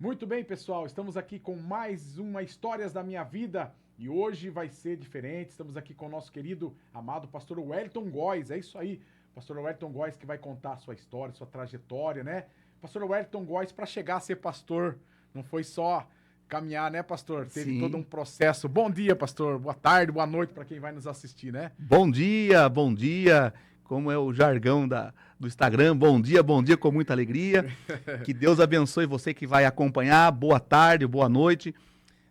Muito bem, pessoal, estamos aqui com mais uma Histórias da Minha Vida e hoje vai ser diferente. Estamos aqui com o nosso querido, amado pastor Wellington Góes. É isso aí, pastor Wellington Góes que vai contar a sua história, sua trajetória, né? Pastor Wellington Góes, para chegar a ser pastor, não foi só caminhar, né, pastor? Teve todo um processo. Bom dia, pastor. Boa tarde, boa noite para quem vai nos assistir, né? Bom dia, bom dia. Como é o jargão do Instagram, bom dia, com muita alegria. Que Deus abençoe você que vai acompanhar. Boa tarde, boa noite,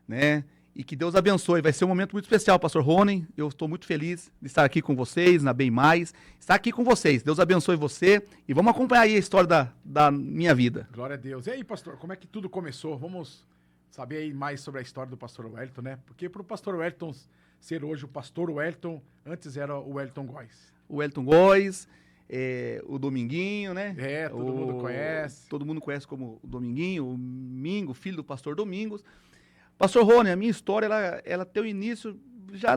né? E que Deus abençoe. Vai ser um momento muito especial, pastor Rony. Eu estou muito feliz de estar aqui com vocês, na Bem Mais. Estar aqui com vocês. Deus abençoe você. E vamos acompanhar aí a história da minha vida. Glória a Deus. E aí, pastor, como é que tudo começou? Vamos saber aí mais sobre a história do pastor Wellington, né? Porque para o pastor Wellington ser hoje o pastor Wellington, antes era o Wellington Góes. O Wellington Góes, o Dominguinho, né? Todo mundo conhece. Todo mundo conhece como o Dominguinho, o Mingo, filho do pastor Domingos. Pastor Rony, a minha história, ela tem o início já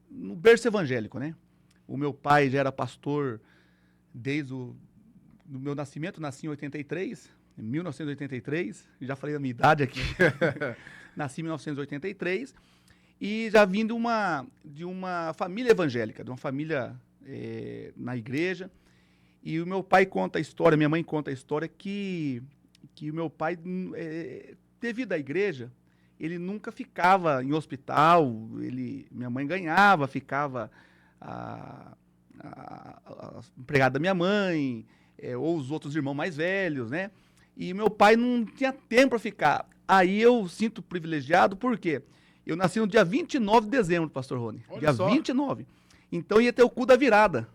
no berço evangélico, né? O meu pai já era pastor desde o meu nascimento, nasci em 1983, já falei da minha idade aqui, nasci em 1983, e já vim de uma família evangélica, de uma família na igreja, e o meu pai conta a história, minha mãe conta a história que o meu pai, devido à igreja, ele nunca ficava em hospital, minha mãe ganhava, ficava a empregada da minha mãe, ou os outros irmãos mais velhos, né? E meu pai não tinha tempo para ficar. Aí eu sinto privilegiado, por quê? Eu nasci no dia 29 de dezembro, pastor Rony. Olha dia só. 29. Então ia ter o cu da virada.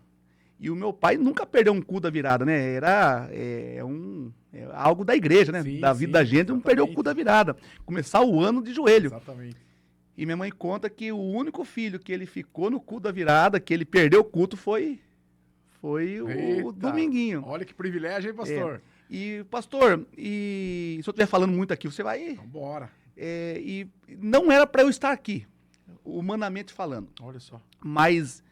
E o meu pai nunca perdeu um cu da virada, né? Era algo da igreja, né? Sim, da vida sim, da gente, não perdeu o exatamente. cu da virada. Começar o ano de joelho. Exatamente. E minha mãe conta que o único filho que ele ficou no cu da virada, que ele perdeu o culto, foi o Eita, Dominguinho. Olha que privilégio, hein, pastor? E, pastor, se eu estiver falando muito aqui, você vai... Vambora. E não era para eu estar aqui, humanamente falando. Olha só. Mas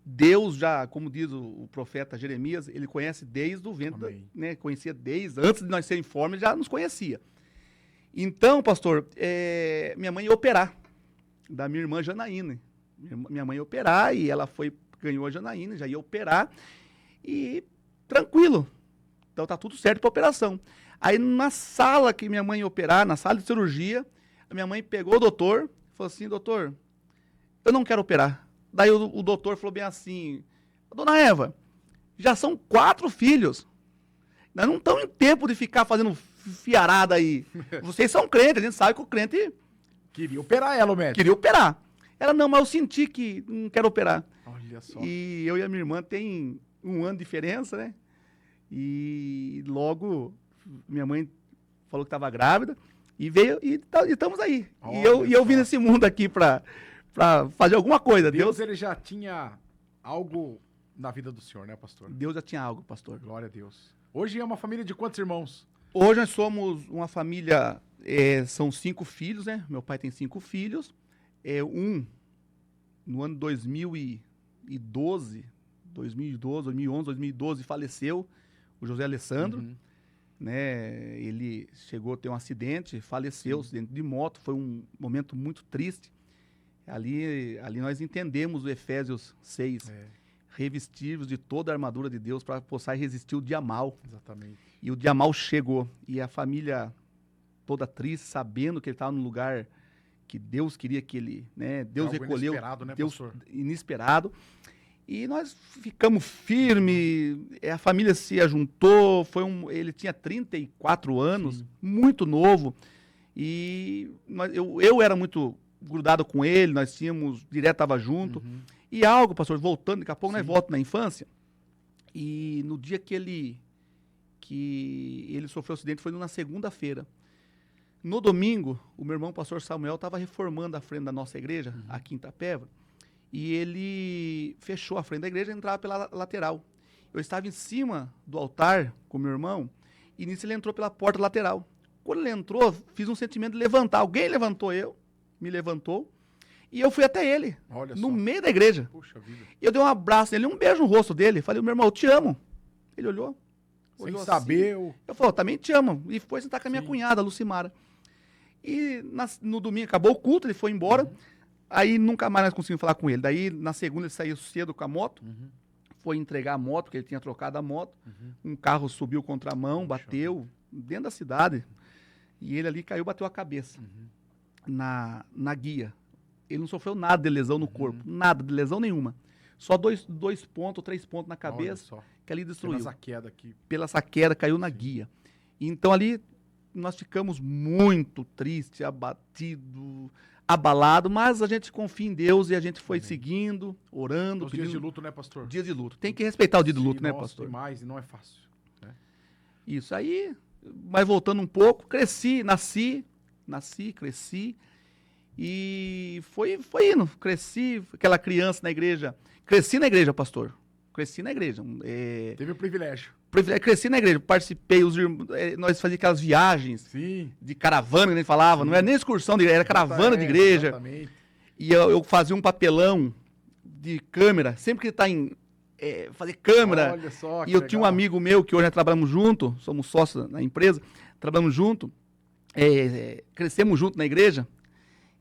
Deus já, como diz o profeta Jeremias, ele conhece desde o ventre, Amém. né? Conhecia antes de nós sermos forma, ele já nos conhecia. Então, pastor, minha mãe ia operar, da minha irmã Janaína. Minha mãe ia operar e ela ganhou a Janaína, já ia operar e tranquilo. Então tá tudo certo para operação. Aí na sala que minha mãe ia operar, na sala de cirurgia, a minha mãe pegou o doutor e falou assim, doutor, eu não quero operar. Daí o doutor falou bem assim, dona Eva, já são 4 filhos. Nós não estamos em tempo de ficar fazendo fiarada aí. Vocês são crentes, a gente sabe que o crente Queria operar ela, o médico. queria operar. Ela, não, mas eu senti que não quero operar. Olha só. E eu e a minha irmã tem 1 ano de diferença, né? E logo minha mãe falou que estava grávida e veio e estamos aí. Olha E eu vim só. nesse mundo aqui para fazer alguma coisa. Deus, ele já tinha algo na vida do senhor, né, pastor? Deus já tinha algo, pastor. Glória a Deus. Hoje é uma família de quantos irmãos? Hoje nós somos uma família, são 5 filhos, né? Meu pai tem 5 filhos. No ano 2011, 2012, faleceu, o José Alessandro. Uhum. Né? Ele chegou a ter um acidente, faleceu, acidente de moto, foi um momento muito triste. Ali nós entendemos o Efésios 6, revestir-vos de toda a armadura de Deus para possar resistir o dia mal. Exatamente. E o dia mal chegou, e a família toda triste, sabendo que ele estava no lugar que Deus queria que ele, né? Deus Algo recolheu, inesperado, né, Deus pastor? inesperado. E nós ficamos firmes, a família se ajuntou, ele tinha 34 anos, Sim. muito novo, e eu era muito grudado com ele, nós tínhamos, direto estava junto, Uhum. e algo, pastor, voltando, daqui a pouco nós Sim. voltamos na infância, e no dia que ele sofreu o acidente foi na segunda-feira. No domingo, o meu irmão, o pastor Samuel, estava reformando a frente da nossa igreja, aqui em Itapeva, e ele fechou a frente da igreja e entrava pela lateral. Eu estava em cima do altar com meu irmão, e nisso ele entrou pela porta lateral. Quando ele entrou, fiz um sentimento de levantar. Alguém levantou me levantou, e eu fui até ele, Olha no só. meio da igreja. Puxa vida. E eu dei um abraço nele, um beijo no rosto dele. Falei, meu irmão, eu te amo. Ele olhou. Sem olhou saber assim, o... eu falei, também te amo. E foi sentar com a minha Sim. cunhada, a Lucimara. E no domingo acabou o culto, ele foi embora. Aí nunca mais nós conseguimos falar com ele. Daí na segunda ele saiu cedo com a moto, foi entregar a moto, porque ele tinha trocado a moto. Um carro subiu contramão, bateu dentro da cidade. E ele ali caiu, bateu a cabeça na guia. Ele não sofreu nada de lesão no corpo, nada de lesão nenhuma. Só dois pontos, 3 pontos na cabeça, que ali destruiu. Pela essa queda, caiu na guia. Então ali nós ficamos muito tristes, abatidos, abalados, mas a gente confia em Deus e a gente foi seguindo, orando. Os dias de luto, né, pastor? Dias de luto. Tem que respeitar o dia de luto, né, pastor? Demais, e não é fácil. Né? Isso aí, mas voltando um pouco, cresci, cresci. E foi indo, cresci, aquela criança na igreja. Cresci na igreja, pastor. Cresci na igreja. Teve o privilégio. Cresci na igreja, participei, nós fazíamos aquelas viagens de caravana, que a gente falava, não era nem excursão de igreja, era caravana de igreja. Exatamente. E eu fazia um papelão de câmera, sempre que está em fazer câmera. Olha só, e eu tinha um amigo meu, que hoje nós trabalhamos junto, somos sócios na empresa, trabalhamos junto, crescemos junto na igreja.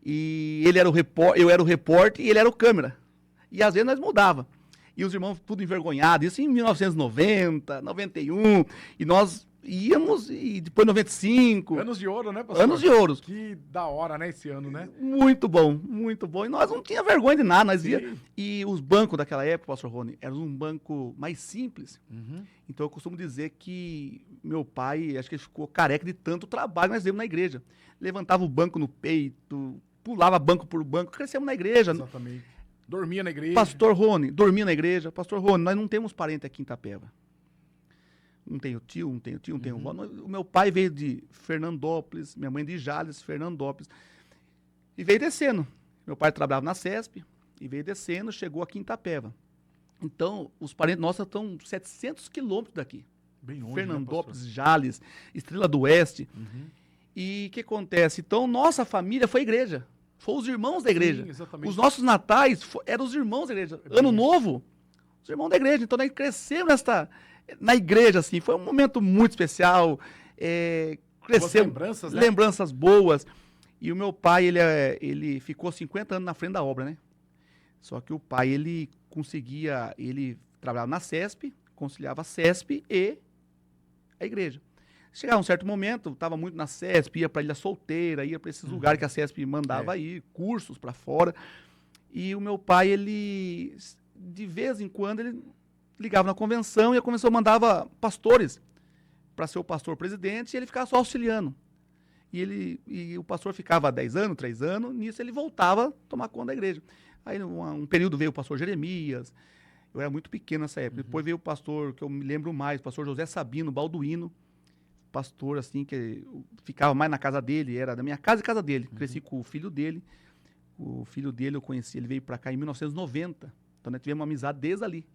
E ele era eu era o repórter e ele era o câmera. E às vezes nós mudava. E os irmãos tudo envergonhados, isso em 1990, 91, e nós íamos, e depois 95. Anos de ouro, né, pastor? Anos de ouro. Que da hora, né, esse ano, né? Muito bom, muito bom. E nós não tinha vergonha de nada, nós ia. E os bancos daquela época, pastor Rony, eram um banco mais simples. Então eu costumo dizer que meu pai, acho que ele ficou careca de tanto trabalho que nós demos na igreja. Levantava o banco no peito, pulava banco por banco, crescemos na igreja. Exatamente. Dormia na igreja. Pastor Rony, dormia na igreja. Pastor Rony, nós não temos parente aqui em Itapeva. Não tenho tio, não tenho vó. O meu pai veio de Fernandópolis, minha mãe de Jales, Fernandópolis. E veio descendo. Meu pai trabalhava na CESP, e veio descendo, chegou aqui em Itapeva. Então, os parentes nossos estão 700 quilômetros daqui. Bem longe, Fernandópolis, né, Jales, Estrela do Oeste. E o que acontece? Então, nossa família foi igreja. Foram os irmãos da igreja. Sim, exatamente. Os nossos natais eram os irmãos da igreja. Ano novo, os irmãos da igreja. Então, nós crescemos na igreja, assim. Foi um momento muito especial. Crescemos. Lembranças, né? Lembranças boas. E o meu pai, ele ficou 50 anos na frente da obra, né? Só que o pai, ele trabalhava na CESP, conciliava a CESP e a igreja. Chegava um certo momento, estava muito na CESP, ia para Ilha Solteira, ia para esses lugares que a CESP mandava ir, cursos para fora. E o meu pai, ele, de vez em quando, ele ligava na convenção e a convenção mandava pastores para ser o pastor presidente e ele ficava só auxiliando. E o pastor ficava 10 anos, 3 anos, nisso ele voltava a tomar conta da igreja. Aí, um período veio o pastor Jeremias, eu era muito pequeno nessa época. Depois veio o pastor, que eu me lembro mais, o pastor José Sabino, Balduino, pastor, assim, que ficava mais na casa dele, era da minha casa e casa dele. Cresci com o filho dele. O filho dele eu conheci, ele veio para cá em 1990. Então, nós tivemos uma amizade desde ali.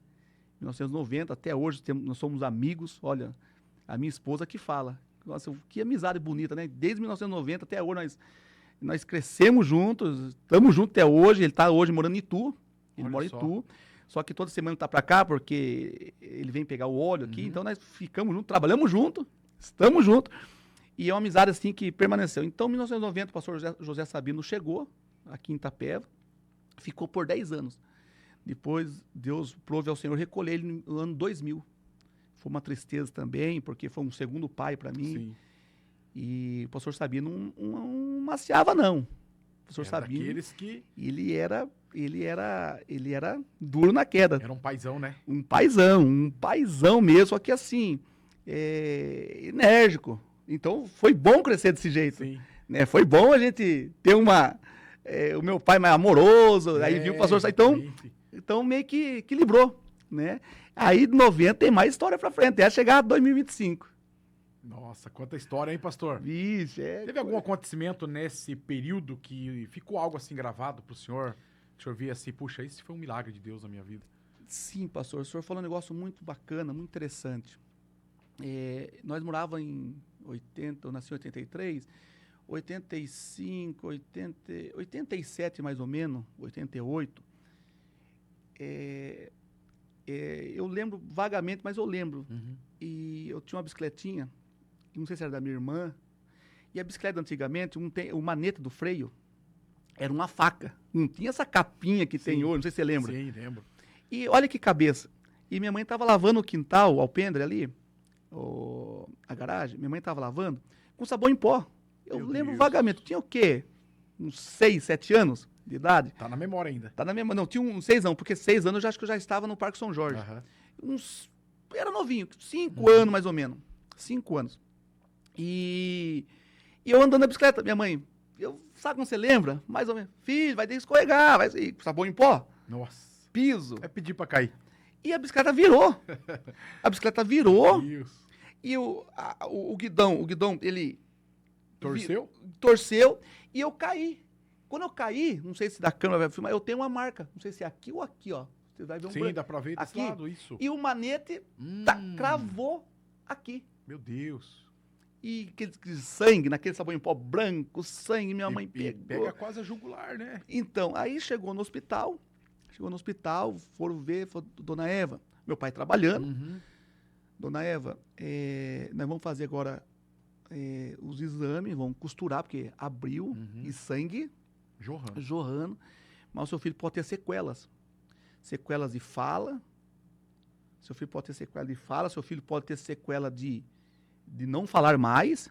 1990, até hoje, nós somos amigos. Olha, a minha esposa que fala. Nossa, que amizade bonita, né? Desde 1990 até hoje, nós crescemos juntos, estamos juntos até hoje. Ele está hoje morando em Itu. Ele mora em Itu. Só que toda semana ele está para cá, porque ele vem pegar o óleo aqui. Então, nós ficamos juntos, trabalhamos juntos. Estamos juntos. E é uma amizade assim que permaneceu. Então, em 1990, o pastor José Sabino chegou aqui em Itapeva, ficou por 10 anos. Depois, Deus prove ao Senhor recolher ele no ano 2000. Foi uma tristeza também, porque foi um segundo pai para mim. Sim. E o pastor Sabino não maciava, não. O pastor Sabino, ele era duro na queda. Era um paizão, né? Um paizão mesmo, só que assim... enérgico. Então, foi bom crescer desse jeito. Sim. Né? Foi bom a gente ter o meu pai mais amoroso, aí viu o pastor sair. Então, meio que equilibrou, né? Aí, 90 tem mais história pra frente, até chegar a 2025. Nossa, quanta história, hein, pastor? Vixe, Teve algum acontecimento nesse período que ficou algo assim gravado pro senhor? Que o senhor via assim, puxa, esse foi um milagre de Deus na minha vida. Sim, pastor, o senhor falou um negócio muito bacana, muito interessante. Nós morávamos em 80, eu nasci em 83, 85, 87 mais ou menos, 88. eu lembro vagamente, mas eu lembro. Uhum. E eu tinha uma bicicletinha, não sei se era da minha irmã, e a bicicleta antigamente, o manete do freio era uma faca. Não tinha essa capinha que tem hoje, não sei se você lembra. Sim, lembro. E olha que cabeça. E minha mãe estava lavando o quintal, o alpendre ali, a garagem, minha mãe estava lavando, com sabão em pó. Eu Meu lembro Deus. vagamente. Tinha o quê? Uns 6, 7 anos de idade? Tá na memória ainda. Tá na mesma. Não, tinha uns 6 anos, porque 6 anos eu acho que eu já estava no Parque São Jorge. Aham. Era novinho, 5 anos mais ou menos. 5 anos. E eu andando na bicicleta, minha mãe, sabe como você lembra? Mais ou menos. Filho, vai ter que escorregar, vai ser sabão em pó, Nossa. piso. É pedir pra cair. E a bicicleta virou. A bicicleta virou. Deus. E o guidão, ele Torceu? torceu e eu caí. Quando eu caí, não sei se da câmera vai filmar, eu tenho uma marca. Não sei se é aqui ou aqui, ó. Você vai ver um Sim, branco. dá pra ver desse Aqui. lado, isso. E o manete cravou aqui. Meu Deus. E aquele sangue, naquele sabão em pó branco, sangue, minha mãe E pegou. pega quase a jugular, né? Então, aí chegou no hospital, foram ver, falou, dona Eva, meu pai trabalhando, Uhum. dona Eva, nós vamos fazer agora os exames, vamos costurar, porque abriu Uhum. e sangue Johan. jorrando, mas o seu filho pode ter sequelas. Sequelas de fala, seu filho pode ter sequela de fala, seu filho pode ter sequela de não falar mais,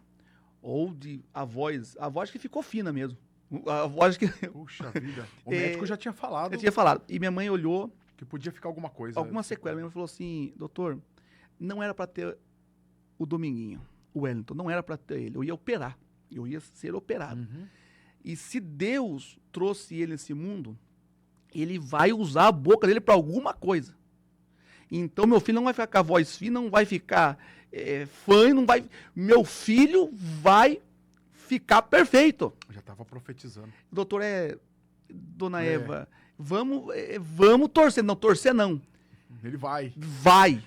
ou de a voz que ficou fina mesmo. A voz que Puxa vida. O médico já tinha falado eu tinha falado. E minha mãe olhou, que podia ficar alguma coisa. alguma sequela. Minha mãe falou assim, doutor, não era para ter o Dominguinho, o Wellington, não era para ter ele. Eu ia operar, eu ia ser operado. Uhum. E se Deus trouxe ele nesse mundo, ele vai usar a boca dele para alguma coisa. Então, meu filho não vai ficar com a voz fina, não vai ficar fã, não vai... Meu filho vai ficar perfeito. Já estava profetizando. Doutor, dona Eva, vamos torcer. Não, torcer não. Ele vai. Vai.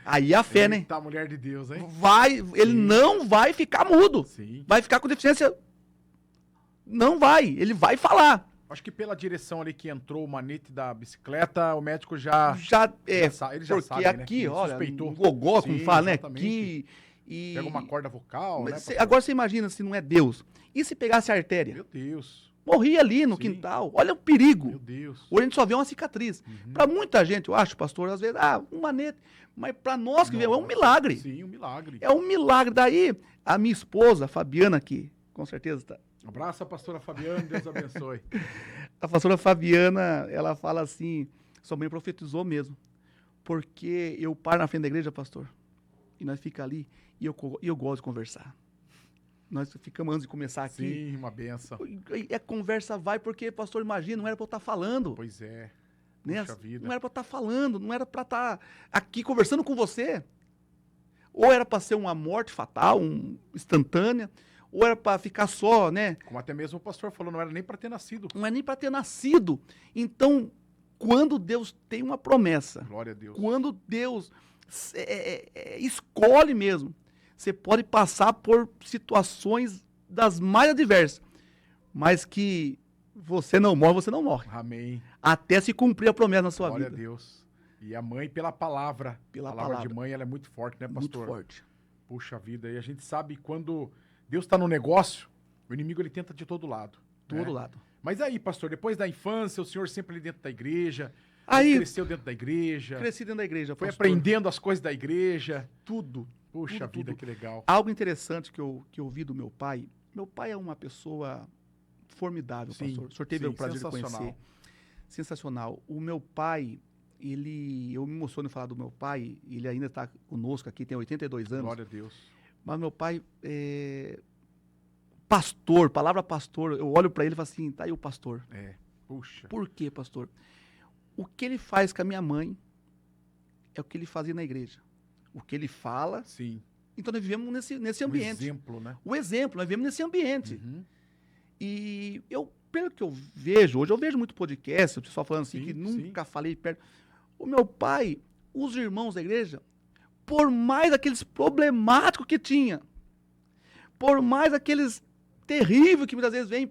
Aí a fé, né? Tá, mulher de Deus, hein? Vai. Ele não vai ficar mudo. Sim. Vai ficar com deficiência. Não vai. Ele vai falar. Acho que pela direção ali que entrou o manete da bicicleta, o médico já... Ele já porque sabe, né? aqui, Ele olha, suspeitou. um gogó, como Sim, fala, né? exatamente. Aqui, e... Pega uma corda vocal, né? pastor? Agora você imagina se não é Deus. E se pegasse a artéria? Meu Deus. Morria ali no Sim. quintal. Olha o perigo. Meu Deus. Hoje a gente só vê uma cicatriz. Uhum. Para muita gente, eu acho, pastor, às vezes, um manete. Mas para nós que vemos, é um milagre. Sim, um milagre. É um milagre. Daí, a minha esposa, a Fabiana, que com certeza está... Abraço a pastora Fabiana, Deus abençoe. A pastora Fabiana, ela fala assim, sua mãe profetizou mesmo. Porque eu paro na frente da igreja, pastor, e nós ficamos ali, e eu gosto de conversar. Nós ficamos antes de começar aqui. Sim, uma benção. E a conversa vai, porque, pastor, imagina, não era para eu estar falando. Pois é. Né? Puxa vida. Não era para estar falando, não era para estar aqui conversando com você. Ou era para ser uma morte fatal, instantânea, ou era para ficar só, né? Como até mesmo o pastor falou, não era nem para ter nascido. Não é nem para ter nascido. Então, quando Deus tem uma promessa, Glória a Deus. quando Deus escolhe mesmo, você pode passar por situações das mais adversas, mas que você não morre. Amém. Até se cumprir a promessa na sua Glória vida. a Deus. E a mãe pela palavra. Pela a palavra palavra. de mãe, ela é muito forte, né, Muito pastor? forte. Puxa vida. E a gente sabe quando Deus está no negócio, o inimigo ele tenta de todo lado. Todo né? lado. Mas aí, pastor, depois da infância, o senhor sempre ali dentro da igreja, Aí, cresceu dentro da igreja, cresci dentro da igreja, foi pastor. aprendendo as coisas da igreja. Tudo. Puxa Tudo, vida, tudo. que legal. Algo interessante que eu vi do meu pai. Meu pai é uma pessoa formidável, Sim, pastor. O senhor teve sim, o prazer de sensacional. conhecer. Sensacional. O meu pai, eu me emociono em falar do meu pai, ele ainda está conosco aqui, tem 82 anos. Glória a Deus. Mas meu pai pastor, palavra pastor, eu olho para ele e falo assim, tá aí o pastor. É, puxa. Por quê, pastor? O que ele faz com a minha mãe é o que ele fazia na igreja. O que ele fala. Sim. Então nós vivemos nesse Um ambiente. exemplo, né? O exemplo, nós vivemos nesse ambiente. Uhum. E pelo que eu vejo, hoje eu vejo muito podcast, o pessoal falando assim, Sim, que sim. nunca falei perto. O meu pai, os irmãos da igreja, por mais aqueles problemáticos que tinha, por mais aqueles terríveis que muitas vezes vêm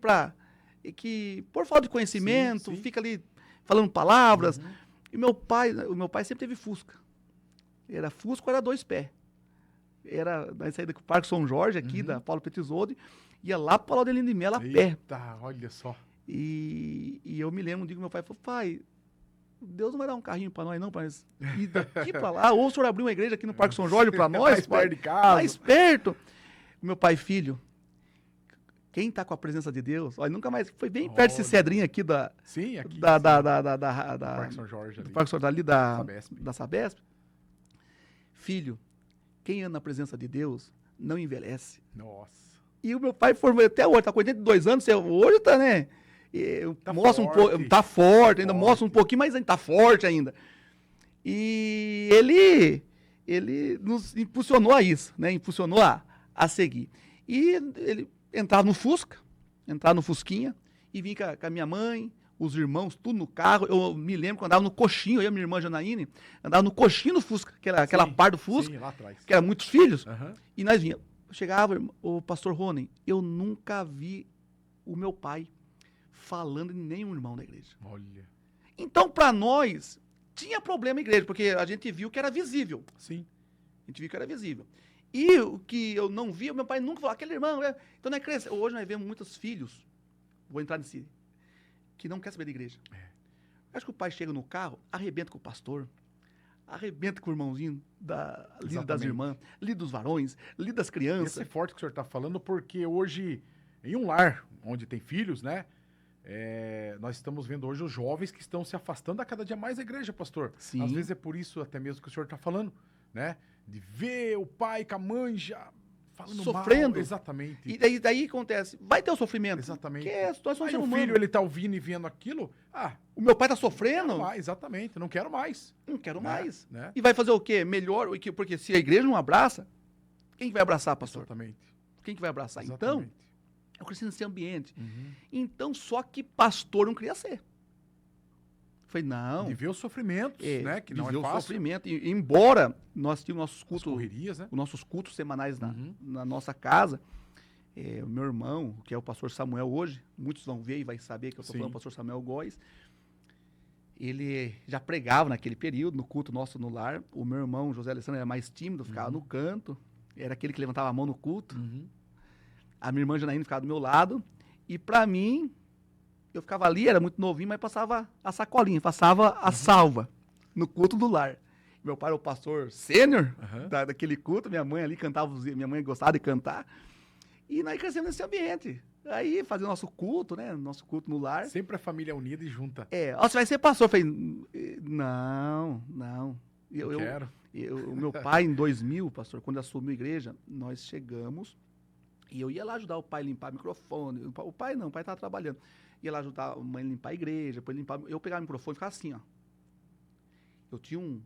que por falta de conhecimento, Sim, sim. fica ali falando palavras, Uhum. E o meu pai sempre teve Fusca. Era Fusca ou era 2 pés. Era na saída do Parque São Jorge, aqui, da Paulo Petisoli, ia lá para o Laudelino de Mello a pé. Eita, olha só. E eu me lembro um dia que meu pai falou, pai, Deus não vai dar um carrinho para nós não, para nós ir daqui para lá, ou o senhor abrir uma igreja aqui no Parque São Jorge para nós, mais perto de casa. Mais perto. Meu pai, filho, quem tá com a presença de Deus, olha, nunca mais, foi bem perto desse cedrinho aqui Sim, aqui. da Parque São Jorge ali. do Parque São Jorge ali da Sabesp. da Sabesp. Filho, quem anda na presença de Deus não envelhece. Nossa. E o meu pai formou até hoje, tá com 82 anos, hoje tá, né? Tá Mostra um forte. pouco, tá forte, ainda Forte. mostra um pouquinho, mas ainda tá forte ainda. E ele nos impulsionou a isso, né? Impulsionou a seguir. E ele entrava no Fusca, entrava no Fusquinha, e vinha com a minha mãe, os irmãos, tudo no carro. Eu me lembro que eu andava no coxinho, eu e a minha irmã Janaíne, andava no coxinho do Fusca, aquela parte do Fusca, Sim, lá atrás. que era muitos filhos, Aham. e nós vinha. Chegava, o pastor Rony, eu nunca vi o meu pai falando em nenhum irmão da igreja. Olha. Então, para nós, tinha problema a igreja, porque a gente viu que era visível. Sim. A gente viu que era visível. E o que eu não via, meu pai nunca falou, aquele irmão, né? Então, não é crescer. Hoje nós vemos muitos filhos, vou entrar nesse, que não quer saber da igreja. Acho que o pai chega no carro, arrebenta com o pastor, arrebenta com o irmãozinho, líder das Exatamente. irmãs, líder dos varões, líder das crianças. Esse é forte que o senhor está falando, porque hoje, em um lar onde tem filhos, né? Nós estamos vendo hoje os jovens que estão se afastando a cada dia mais da igreja, pastor. Sim. Às vezes é por isso até mesmo que o senhor está falando, né? De ver o pai com a mãe já falando Sofrendo. mal. Exatamente. E daí acontece, vai ter o sofrimento. Exatamente. Porque nós somos Aí ser o humano. filho, ele tá ouvindo e vendo aquilo, O meu pai tá não sofrendo, quero mais, exatamente, não quero mais. não quero Né? mais. Né? E vai fazer o quê? Melhor, porque se a igreja não abraça, quem que vai abraçar, pastor? Exatamente. Quem que vai abraçar? Então, Exatamente. eu cresci nesse ambiente. Uhum. Então, só que pastor não queria ser. Falei, não. De ver os sofrimentos, né? Que de não ver é o fácil. sofrimento. E, embora nós tínhamos nossos As cultos, correrias, né? os nossos cultos semanais Uhum. na nossa casa, o meu irmão, que é o pastor Samuel hoje, muitos vão ver e vai saber que eu estou Sim. falando do pastor Samuel Góes, ele já pregava naquele período, no culto nosso no lar. O meu irmão, José Alessandro, era mais tímido, ficava no canto, era aquele que levantava a mão no culto. Uhum. A minha irmã Janaína ficava do meu lado, e para mim, eu ficava ali, era muito novinho, mas passava a sacolinha, passava a salva no culto do lar. Meu pai era o pastor sênior Aham. daquele culto, minha mãe ali cantava, minha mãe gostava de cantar, e nós crescemos nesse ambiente. Aí, fazer o nosso culto, né, nosso culto no lar. Sempre a família unida e junta. Ó, você vai ser pastor? Eu falei, não. Eu quero. O meu pai, em 2000, pastor, quando assumiu a igreja, nós chegamos e eu ia lá ajudar o pai a limpar o microfone. O pai não, o pai estava trabalhando. Ia lá ajudar a mãe a limpar a igreja, depois limpar. Eu pegava o microfone e ficava assim, ó. Eu tinha um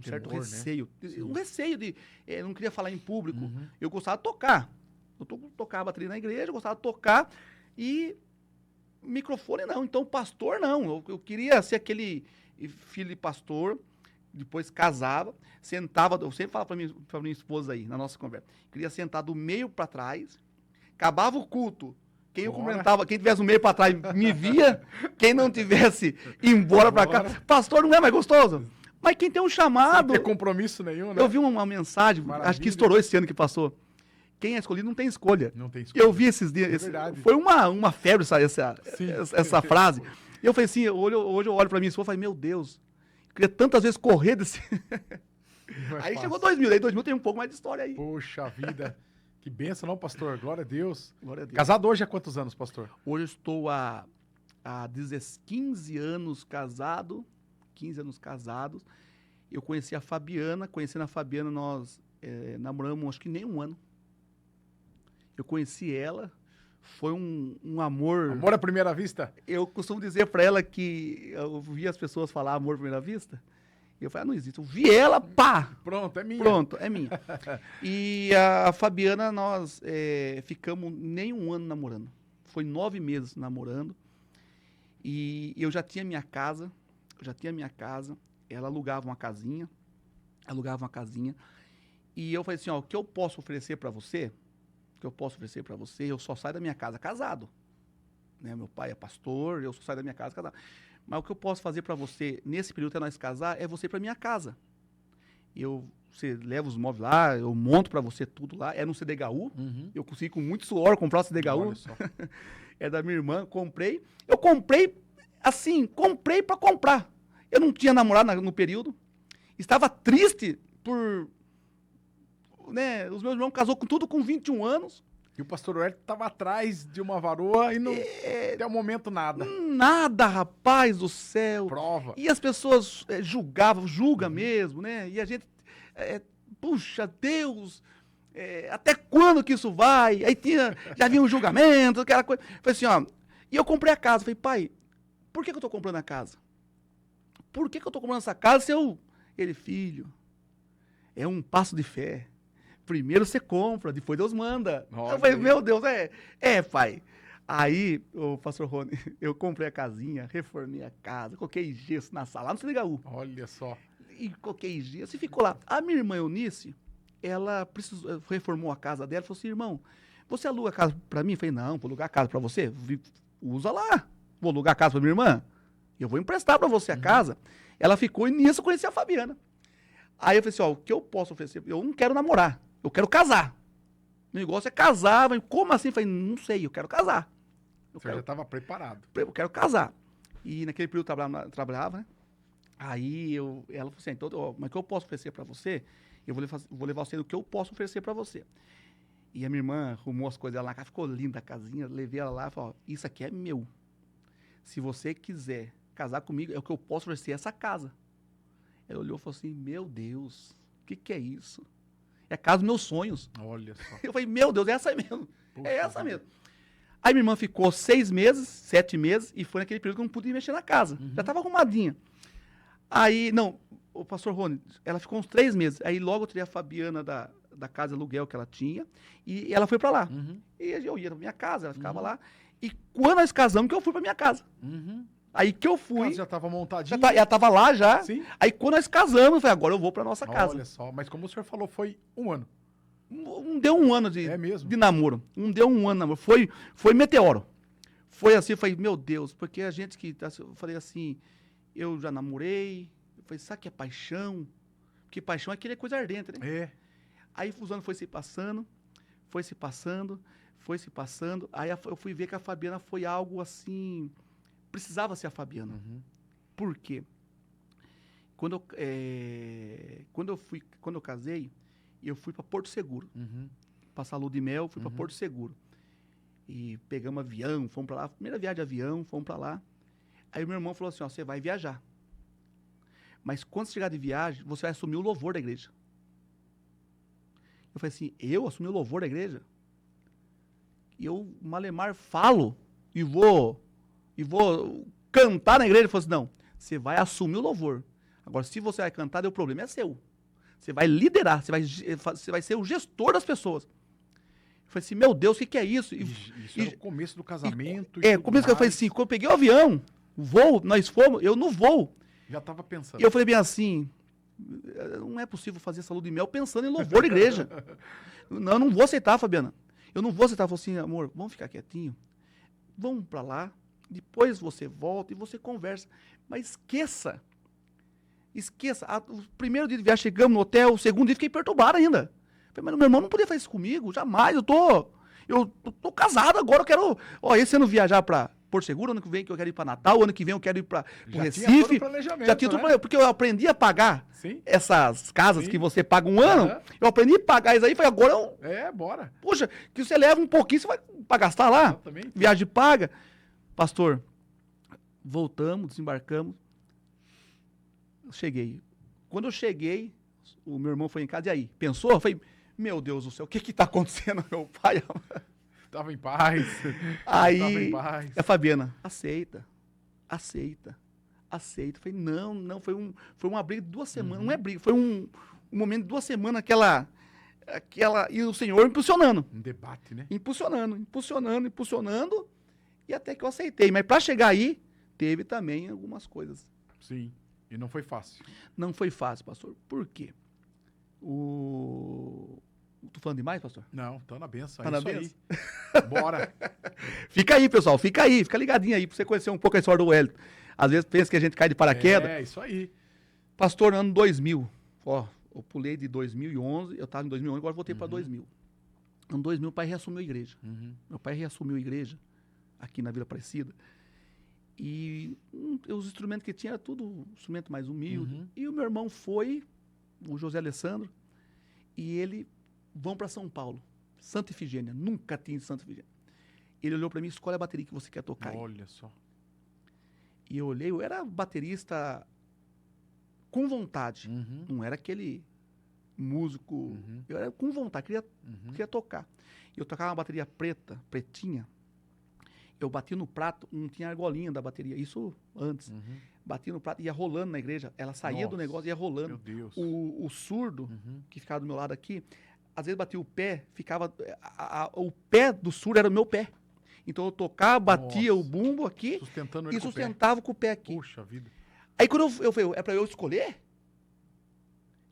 certo Temor, né? receio. Sim. Um receio de. Eu não queria falar em público. Uhum. Eu gostava de tocar. Eu tocava bateria na igreja, eu gostava de tocar. E microfone não. Então, pastor não. Eu queria ser aquele filho de pastor. Depois casava, sentava, eu sempre falo para minha esposa aí, na nossa conversa, queria sentar do meio para trás, acabava o culto, quem eu Bora. cumprimentava, quem tivesse no meio para trás me via, quem não tivesse, ia embora para cá. Bora. Pastor, não é mais gostoso? Mas quem tem um chamado... Sem ter compromisso nenhum, né? Eu vi uma mensagem, Maravilha. acho que estourou esse ano que passou. Quem é escolhido não tem escolha. Não tem escolha. Eu vi esses dias, É verdade. foi uma febre Sim. essa frase. E eu falei assim, hoje eu olho para mim e falei, meu Deus, eu queria tantas vezes correr desse... Não é Aí fácil. chegou 2000, aí 2000 tem um pouco mais de história aí. Poxa vida. Que benção, não, pastor? Glória a Deus. Glória a Deus. Casado hoje há quantos anos, pastor? Hoje eu estou há 15 anos casado, 15 anos casados. Eu conheci a Fabiana, conhecendo a Fabiana nós namoramos acho que nem um ano. Eu conheci ela, foi um amor... Amor à primeira vista? Eu costumo dizer para ela que eu vi as pessoas falar amor à primeira vista, e eu falei, não existe. Eu vi ela, pá! Pronto, é minha. Pronto, é minha. E a Fabiana, nós ficamos nem um ano namorando. Foi 9 meses namorando. E eu já tinha minha casa. Ela alugava uma casinha. E eu falei assim, ó, o que eu posso oferecer para você? Eu só saio da minha casa casado. Né? Meu pai é pastor, eu só saio da minha casa casado. Mas o que eu posso fazer para você, nesse período até nós casar, é você ir para minha casa. Você leva os móveis lá, eu monto para você tudo lá. É no CDHU. Uhum. Eu consegui com muito suor comprar o CDHU. Olha só. É da minha irmã, comprei. Eu comprei, assim, comprei para comprar. Eu não tinha namorado no período. Estava triste por... Né, os meus irmãos casou com tudo com 21 anos. E o pastor Wellington estava atrás de uma varoa e não... Até o momento nada. Nada, rapaz do céu. Prova. E as pessoas julga mesmo, né? E a gente, puxa, Deus, até quando que isso vai? Aí já vinha um julgamento, aquela coisa. Falei assim, ó, e eu comprei a casa. Falei, pai, por que eu tô comprando a casa? Por que eu tô comprando essa casa se Ele, filho, é um passo de fé. Primeiro você compra, depois Deus manda. Olha Eu falei, aí. meu Deus, pai. Aí, o pastor Rony, eu comprei a casinha, reformei a casa, coloquei gesso na sala, lá no CDHU. Olha só. E coloquei gesso e ficou lá. A minha irmã Eunice, ela reformou a casa dela e falou assim, irmão, você aluga a casa pra mim? Eu falei, não, vou alugar a casa pra você. Usa lá. Vou alugar a casa pra minha irmã. Eu vou emprestar pra você a casa. Ela ficou e nisso eu conheci a Fabiana. Aí eu falei assim, ó, o que eu posso oferecer? Eu não quero namorar, eu quero casar. O negócio é casar. Mas como assim? Eu falei, não sei, eu quero casar. Você já estava preparado. Eu quero casar. E naquele período eu trabalhava, né? Aí ela falou assim, então, mas o que eu posso oferecer para você? Eu vou levar você no que eu posso oferecer para você. E a minha irmã arrumou as coisas dela na casa, ficou linda a casinha, levei ela lá e falei, ó, isso aqui é meu. Se você quiser casar comigo, é o que eu posso oferecer essa casa. Ela olhou e falou assim, meu Deus, o que é isso? É a casa dos meus sonhos. Olha só. Eu falei, meu Deus, é essa mesmo. Puxa É essa vida. mesmo. Aí minha irmã ficou 6 meses, 7 meses, e foi naquele período que eu não pude mexer na casa. Já estava arrumadinha. Aí, não, o pastor Rony, ela ficou uns 3 meses. Aí logo eu tirei a Fabiana da casa de aluguel que ela tinha, e ela foi para lá. Uhum. E eu ia pra minha casa, ela ficava lá. E quando nós casamos, que eu fui pra minha casa. Uhum. Aí que eu A fui, casa já estava montadinha. ela tava lá já. Sim. Aí quando nós casamos, eu falei, agora eu vou pra nossa casa. Olha só, mas como o senhor falou, foi 1 ano. Não deu um ano É mesmo? de namoro. Não deu um ano de namoro. Foi meteoro. Foi assim, eu falei, meu Deus, porque a gente que... Eu falei assim, eu já namorei. Eu falei, sabe o que é paixão? Porque paixão é aquele coisa ardente, né? É. Aí os anos foi se passando. Aí eu fui ver que a Fabiana foi algo assim... Precisava ser a Fabiana. Uhum. Por quê? Quando eu casei, eu fui para Porto Seguro. Uhum. Passar lua de mel, fui para Porto Seguro. E pegamos avião, fomos para lá. Primeira viagem de avião, fomos para lá. Aí meu irmão falou assim, ó, você vai viajar. Mas quando você chegar de viagem, você vai assumir o louvor da igreja. Eu falei assim, eu assumi o louvor da igreja? E eu, malemar, falo e vou cantar na igreja. Ele falou assim, não, você vai assumir o louvor. Agora, se você vai cantar, o problema é seu. Você vai liderar, você vai ser o gestor das pessoas. Eu falei assim, meu Deus, o que é isso? Isso era o começo do casamento. Começo que eu falei assim, quando eu peguei o avião, nós fomos, eu no voo. Já estava pensando. E eu falei bem assim, não é possível fazer essa lua de mel pensando em louvor da igreja. Eu não vou aceitar, Fabiana. Eu não vou aceitar. Eu falei assim, amor, vamos ficar quietinho. Vamos para lá, depois você volta e você conversa. Mas esqueça. O primeiro dia de viagem, chegamos no hotel, o segundo dia fiquei perturbado ainda. Falei, mas meu irmão não podia fazer isso comigo, jamais. Eu tô casado agora, eu quero, esse ano viajar para Porto Seguro, ano que vem que eu quero ir para Natal, ano que vem eu quero ir para o Recife. Tinha todo o planejamento, já tinha tudo planejamento, porque eu aprendi a pagar Sim. essas casas Sim. que você paga um ano. Uhum. Eu aprendi a pagar isso aí, falei, agora Bora. puxa, que você leva um pouquinho, você vai para gastar lá. Exatamente. Viagem paga. Pastor, voltamos, desembarcamos. Cheguei. Quando eu cheguei, o meu irmão foi em casa, e aí? Pensou? Eu falei, meu Deus do céu, o que está acontecendo, meu pai? Tava em paz. Aí, Tava em paz. a Fabiana, aceita. Falei, não, foi uma briga de 2 semanas, não é briga, foi um momento de 2 semanas, aquela, e o Senhor impulsionando. Um debate, né? Impulsionando, e até que eu aceitei. Mas para chegar aí, teve também algumas coisas. Sim, e não foi fácil. Não foi fácil, pastor. Por quê? Tô falando demais, pastor? Não, tá na benção. Tá É na isso benção? aí. Bora. Fica aí, pessoal, fica ligadinho aí, pra você conhecer um pouco a história do Wellington. Às vezes pensa que a gente cai de paraquedas. É, isso aí. Pastor, ano 2000. Ó, eu pulei de 2011, eu estava em 2011, agora voltei para 2000. Ano 2000, meu pai reassumiu a igreja. Meu pai reassumiu a igreja aqui na Vila Aparecida. E os instrumentos que tinha era tudo instrumento mais humilde. E o meu irmão foi, o José Alessandro, e ele vão para São Paulo, Santa Efigênia. Nunca tinha em Santa Efigênia. Ele olhou para mim, escolhe a bateria que você quer tocar aí. Olha só. E eu olhei, eu era baterista com vontade. Não era aquele músico. Eu era com vontade, queria tocar. Eu tocava uma bateria preta, pretinha. Eu bati no prato, não tinha argolinha da bateria, isso antes. Bati no prato, ia rolando na igreja, ela saía do negócio e ia rolando. Meu Deus. O surdo, que ficava do meu lado aqui, às vezes batia o pé, ficava... o pé do surdo era o meu pé. Então eu tocava, batia o bumbo aqui sustentando ele e sustentava com o pé aqui. Puxa vida. Aí quando eu falei, é pra eu escolher?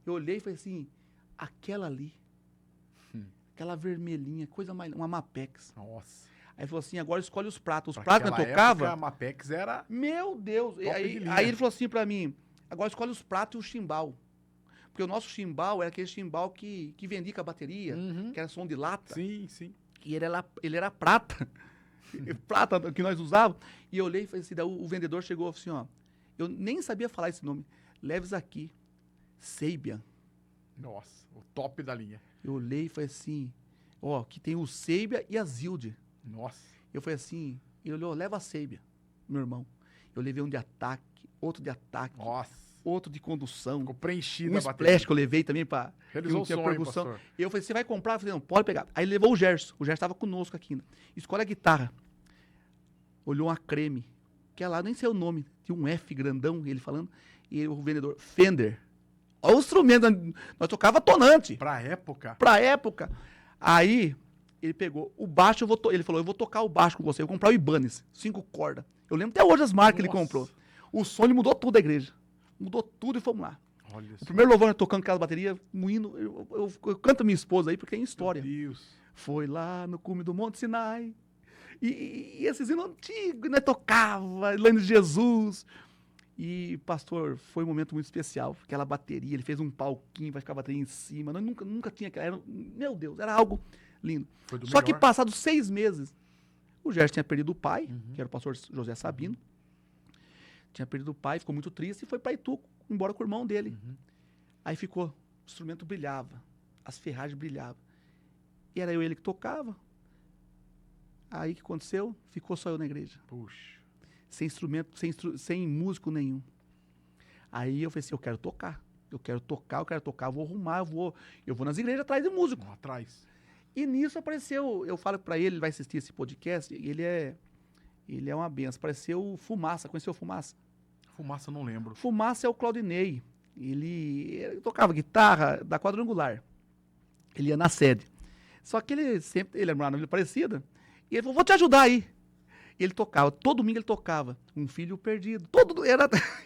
Eu olhei e falei assim, aquela ali, aquela vermelhinha, coisa mais... Uma Mapex. Nossa. Aí ele falou assim, agora escolhe os pratos. Os Pra pratos que eu aquela tocava... época, a Mapex era... Meu Deus! Aí ele falou assim pra mim, agora escolhe os pratos e o chimbal. Porque o nosso chimbal era aquele chimbal que vendia com a bateria, que era som de lata. Sim, sim. E ele era prata. Prata que nós usávamos. E eu olhei e falei assim, daí o vendedor chegou assim, ó. Eu nem sabia falar esse nome. Leves aqui. Sabian. Nossa, o top da linha. Eu olhei e falei assim, ó, que tem o Sabian e a Zildjian. Nossa. Eu falei assim, ele olhou, leva a Sabian, meu irmão. Eu levei um de ataque, outro de ataque, outro de condução. Ficou preenchido um a bateria. splash que eu levei também para Realizou o sonho, pastor. E eu falei, você vai comprar? Eu falei, não, pode pegar. Aí ele levou o Gerson estava conosco aqui ainda. Escolhe a guitarra. Olhou uma creme, que é lá, nem sei o nome, tinha um F grandão, ele falando, e o vendedor, Fender. Olha o instrumento, nós tocava tonante. Pra época? Pra época. Aí, ele pegou o baixo, ele falou, eu vou tocar o baixo com você, eu vou comprar o Ibanez, 5 cordas. Eu lembro até hoje as marcas que ele comprou. O som, ele mudou tudo da igreja. Mudou tudo e fomos lá. Olha o primeiro louvor, eu tocando aquela bateria, moído, eu canto minha esposa aí, porque tem história. Meu Deus. Foi lá no cume do Monte Sinai. E esses hinos antigos, né? Tocava, Lane de Jesus. E, pastor, foi um momento muito especial. Aquela bateria, ele fez um palquinho, vai ficar a bateria em cima. Nós nunca tinha aquela. Meu Deus, era algo lindo. Só que passados 6 meses, o Gerson tinha perdido o pai, que era o pastor José Sabino. Tinha perdido o pai, ficou muito triste e foi para Itu, embora com o irmão dele. Aí ficou, o instrumento brilhava, as ferragens brilhavam. E era eu e ele que tocava. Aí o que aconteceu? Ficou só eu na igreja. Puxa. Sem instrumento, sem músico nenhum. Aí eu falei assim, eu quero tocar, vou arrumar, eu vou nas igrejas atrás de músico. Atrás. E nisso apareceu, eu falo para ele vai assistir esse podcast, ele é uma benção. Apareceu o Fumaça, conheceu o Fumaça? Fumaça eu não lembro. Fumaça é o Claudinei, ele tocava guitarra da Quadrangular, ele ia na sede. Só que ele era uma Vila Aparecida, e ele falou, vou te ajudar aí. E ele tocava, todo domingo ele tocava, Um Filho Perdido,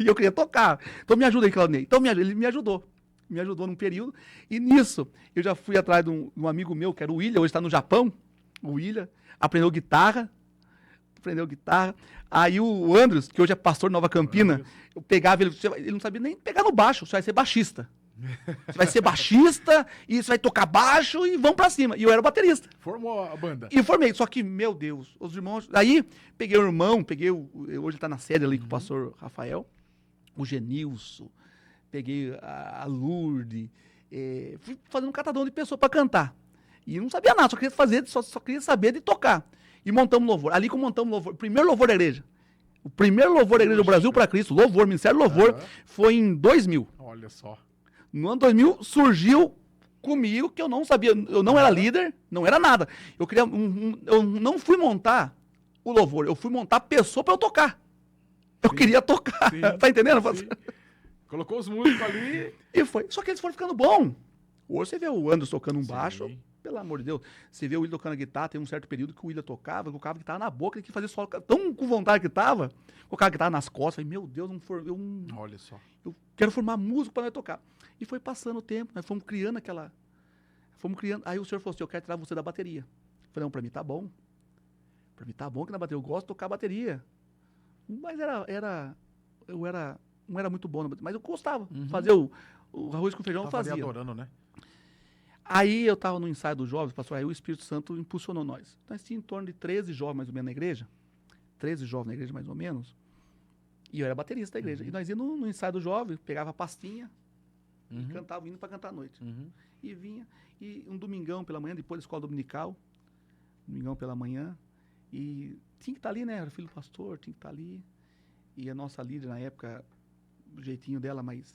e eu queria tocar. Então me ajuda aí, Claudinei. Então ele me ajudou num período, e nisso eu já fui atrás de um amigo meu, que era o William, hoje está no Japão, o William, aprendeu guitarra, aí o Andros, que hoje é pastor de Nova Campina, eu pegava ele não sabia nem pegar no baixo, você vai ser baixista. Você vai ser baixista, e você vai tocar baixo, e vamos pra cima. E eu era o baterista. Formou a banda. E formei, só que, meu Deus, os irmãos... Aí, peguei o irmão, hoje ele tá na sede ali com o pastor Rafael, o Genilson, peguei a Lourdes, fui fazendo um catadão de pessoas pra cantar. E não sabia nada, só queria saber de tocar. E montamos louvor. Ali que montamos louvor, o primeiro louvor da igreja. O primeiro louvor da igreja do Brasil para Cristo, louvor, Ministério Louvor, foi em 2000. Olha só. No ano 2000 surgiu comigo, que eu não sabia, eu não era líder, não era nada. Eu não fui montar o louvor, eu fui montar a pessoa para eu tocar. Eu queria tocar, tá entendendo? Sim. Colocou os músicos ali. E foi. Só que eles foram ficando bom. Hoje você vê o Anderson tocando um baixo, pelo amor de Deus. Você vê o William tocando a guitarra, tem um certo período que o William tocava, colocava a guitarra na boca, ele queria fazer solo, tão com vontade que tava, colocava a guitarra nas costas, falei, meu Deus, olha só. Eu quero formar músico para nós tocar. E foi passando o tempo, nós fomos criando. Aí o senhor falou assim, eu quero tirar você da bateria. Eu falei, não, pra mim tá bom. Pra mim tá bom que na bateria, eu gosto de tocar bateria. Mas não era muito bom, mas eu gostava. Uhum. Fazer o arroz com feijão eu Tava ali fazia. adorando, né? Aí eu estava no ensaio dos jovens, pastor, aí o Espírito Santo impulsionou nós. Nós tínhamos em torno de 13 jovens mais ou menos na igreja. 13 jovens na igreja mais ou menos. E eu era baterista da igreja. Uhum. E nós íamos no ensaio do jovem, pegava a pastinha e Uhum. cantava indo para cantar à noite. Uhum. E vinha, e um domingão pela manhã, depois da escola dominical, domingão pela manhã, e tinha que estar ali, né? Era filho do pastor, tinha que estar ali. E a nossa líder na época, o jeitinho dela, mas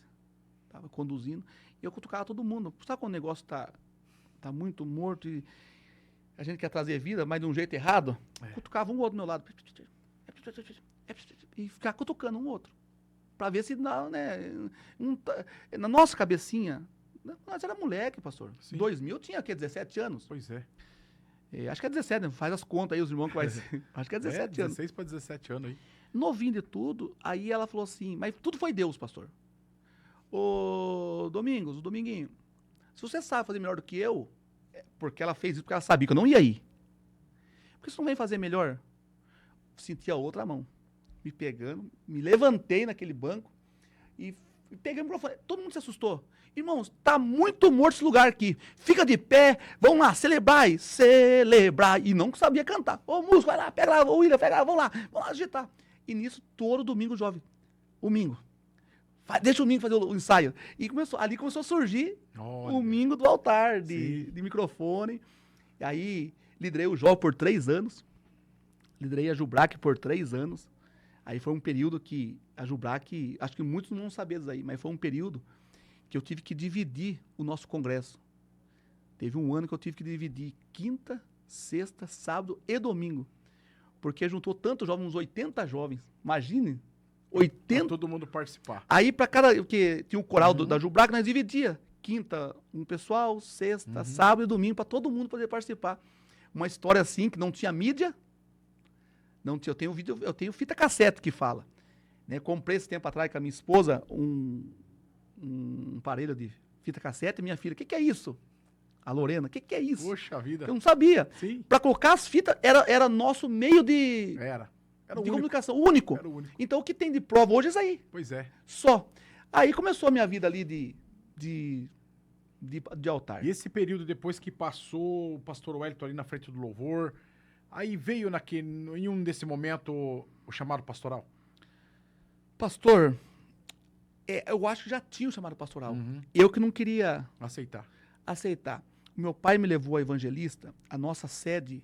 estava conduzindo. E eu cutucava todo mundo. Sabe quando o negócio tá muito morto e a gente quer trazer vida, mas de um jeito errado? Cutucava um outro do meu lado. E ficava cutucando um outro. Para ver se, né, na nossa cabecinha, nós era moleque, pastor. Sim. 2000 tinha o quê? 17 anos? Pois é. Acho que é 17, né? Faz as contas aí, os irmãos que vai ser. Acho que é 17 anos. 16 para 17 anos aí. Novinho de tudo, aí ela falou assim, mas tudo foi Deus, pastor. Ô, Domingos, o Dominguinho, se você sabe fazer melhor do que eu, porque ela fez isso porque ela sabia que eu não ia ir. Por que você não vem fazer melhor? Senti a outra mão, me pegando, me levantei naquele banco e peguei o microfone. Todo mundo se assustou. Irmãos, tá muito morto esse lugar aqui. Fica de pé, vamos lá, celebrar. E não sabia cantar. Ô, músico, vai lá, pega lá, ô, William, pega lá, vamos lá agitar. E nisso, todo domingo, jovem. Domingo. Deixa o Mingo fazer o ensaio. E ali começou a surgir o Mingo do altar, de microfone. E aí, liderei o Jó por 3 anos. Liderei a Jubrac por 3 anos. Aí foi um período que a Jubrac, acho que muitos não sabem disso aí, mas foi um período que eu tive que dividir o nosso congresso. Teve um ano que eu tive que dividir quinta, sexta, sábado e domingo. Porque juntou tantos jovens, uns 80 jovens. Imagine, 80. Pra todo mundo participar. Aí, para cada. Porque tinha o coral da Jubrac, nós dividia. Quinta, um pessoal, sexta, sábado e domingo, para todo mundo poder participar. Uma história assim, que não tinha mídia. Não tinha, eu tenho fita cassete que fala. Né? Comprei esse tempo atrás com a minha esposa um aparelho de fita cassete. E minha filha, o que é isso? A Lorena, o que é isso? Poxa vida. Eu não sabia. Para colocar as fitas, era nosso meio de. Era de comunicação único. Era o único. Então, o que tem de prova hoje é isso aí. Pois é. Só. Aí começou a minha vida ali de altar. E esse período depois que passou o pastor Wellington ali na frente do louvor, aí veio em um desse momento o chamado pastoral? Pastor, eu acho que já tinha o chamado pastoral. Eu que não queria aceitar. Meu pai me levou a evangelista, a nossa sede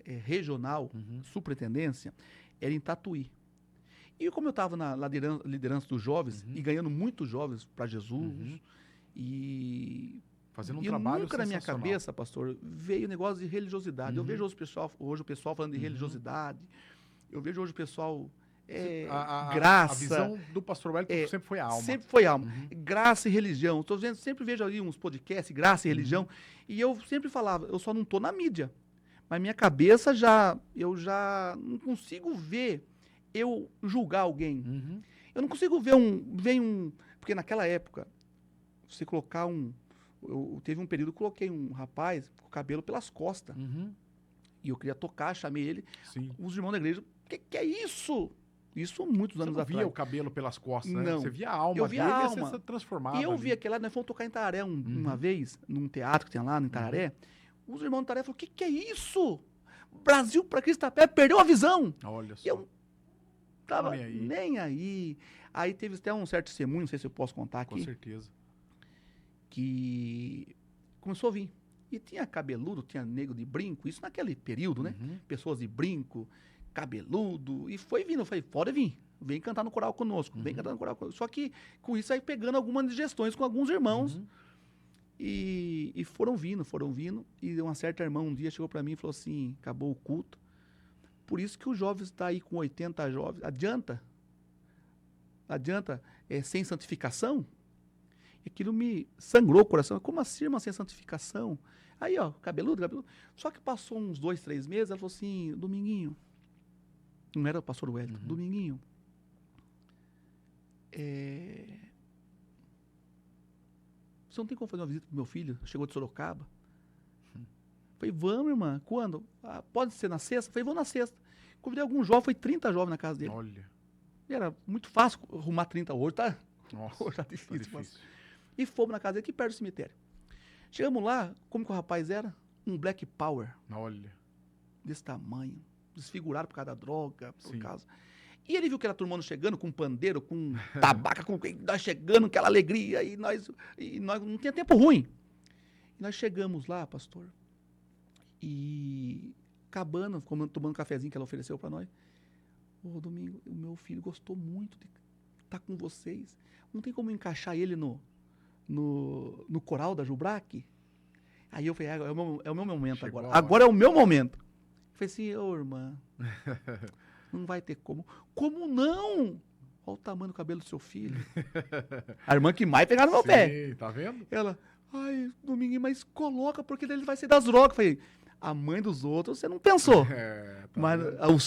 regional, superintendência, era em Tatuí. E como eu estava na liderança dos jovens e ganhando muitos jovens para Jesus, e fazendo um trabalho nunca na minha cabeça, pastor, veio o negócio de religiosidade. Eu vejo hoje o pessoal falando de religiosidade, eu vejo hoje o pessoal... graça. A visão do pastor Wellington sempre foi a alma. Sempre foi alma. Graça e religião. Sempre vejo ali uns podcasts, graça e religião. E eu sempre falava, eu só não estou na mídia. Mas minha cabeça eu já não consigo ver eu julgar alguém. Eu não consigo ver porque naquela época, você colocar teve um período que eu coloquei um rapaz com o cabelo pelas costas. E eu queria tocar, chamei ele. Sim. Os irmãos da igreja, que é isso? Isso muitos anos atrás. Você não via o cabelo pelas costas, né? Não. Você via a alma eu via dele a alma. Você se transformava. E eu vi aquele lá, nós fomos tocar em Tararé uma vez, num teatro que tem lá em Tararé. Os irmãos de Tararé falaram, que é isso? Brasil para Cristo a pé, perdeu a visão. Olha só. E eu tava nem aí. Aí teve até um certo testemunho, não sei se eu posso contar aqui. Com certeza. Que começou a vir. E tinha cabeludo, tinha negro de brinco, isso naquele período, né? Pessoas de brinco, cabeludo, e foi vindo. Eu falei, pode vir, vem cantar no coral conosco, vem cantar no coral conosco. Só que com isso aí pegando algumas digestões com alguns irmãos, e foram vindo, e uma certa irmã um dia chegou para mim e falou assim, acabou o culto, por isso que o jovem está aí com 80 jovens, adianta sem santificação? E aquilo me sangrou o coração. Como assim, irmã, sem santificação? Aí, ó, cabeludo. Só que passou uns 2, 3 meses, ela falou assim, Dominguinho, não era o pastor Wellington, Dominguinho, você não tem como fazer uma visita pro meu filho? Chegou de Sorocaba. Falei, vamos, irmã. Quando? Pode ser na sexta? Falei, vou na sexta. Convidei algum jovem, foi 30 jovens na casa dele. Olha. E era muito fácil arrumar 30 hoje, tá? Nossa, Hoje tá tá difícil. difícil. E fomos na casa dele, aqui perto do cemitério. Chegamos lá, como que o rapaz era? Um Black Power, Olha. desse tamanho, desfigurado por causa da droga, por Sim. causa... E ele viu que era turmando chegando com pandeiro, com tabaca, com nós chegando, aquela alegria, e nós não tinha tempo ruim. E nós chegamos lá, pastor, e acabando, tomando um cafezinho que ela ofereceu para nós. Ô, Domingo, o meu filho gostou muito de estar com vocês. Não tem como encaixar ele no coral da Jubrac? Aí eu falei, é o meu momento. Chegou agora. a hora. Agora é o meu momento. Eu falei assim, ô irmã, não vai ter como. Como não? Olha o tamanho do cabelo do seu filho. A irmã que mais pegava no meu pé. Sim, tá vendo? Ela, ai, Dominguinho, mas coloca, porque daí ele vai ser das drogas. Eu falei, a mãe dos outros, você não pensou. É, tá Mas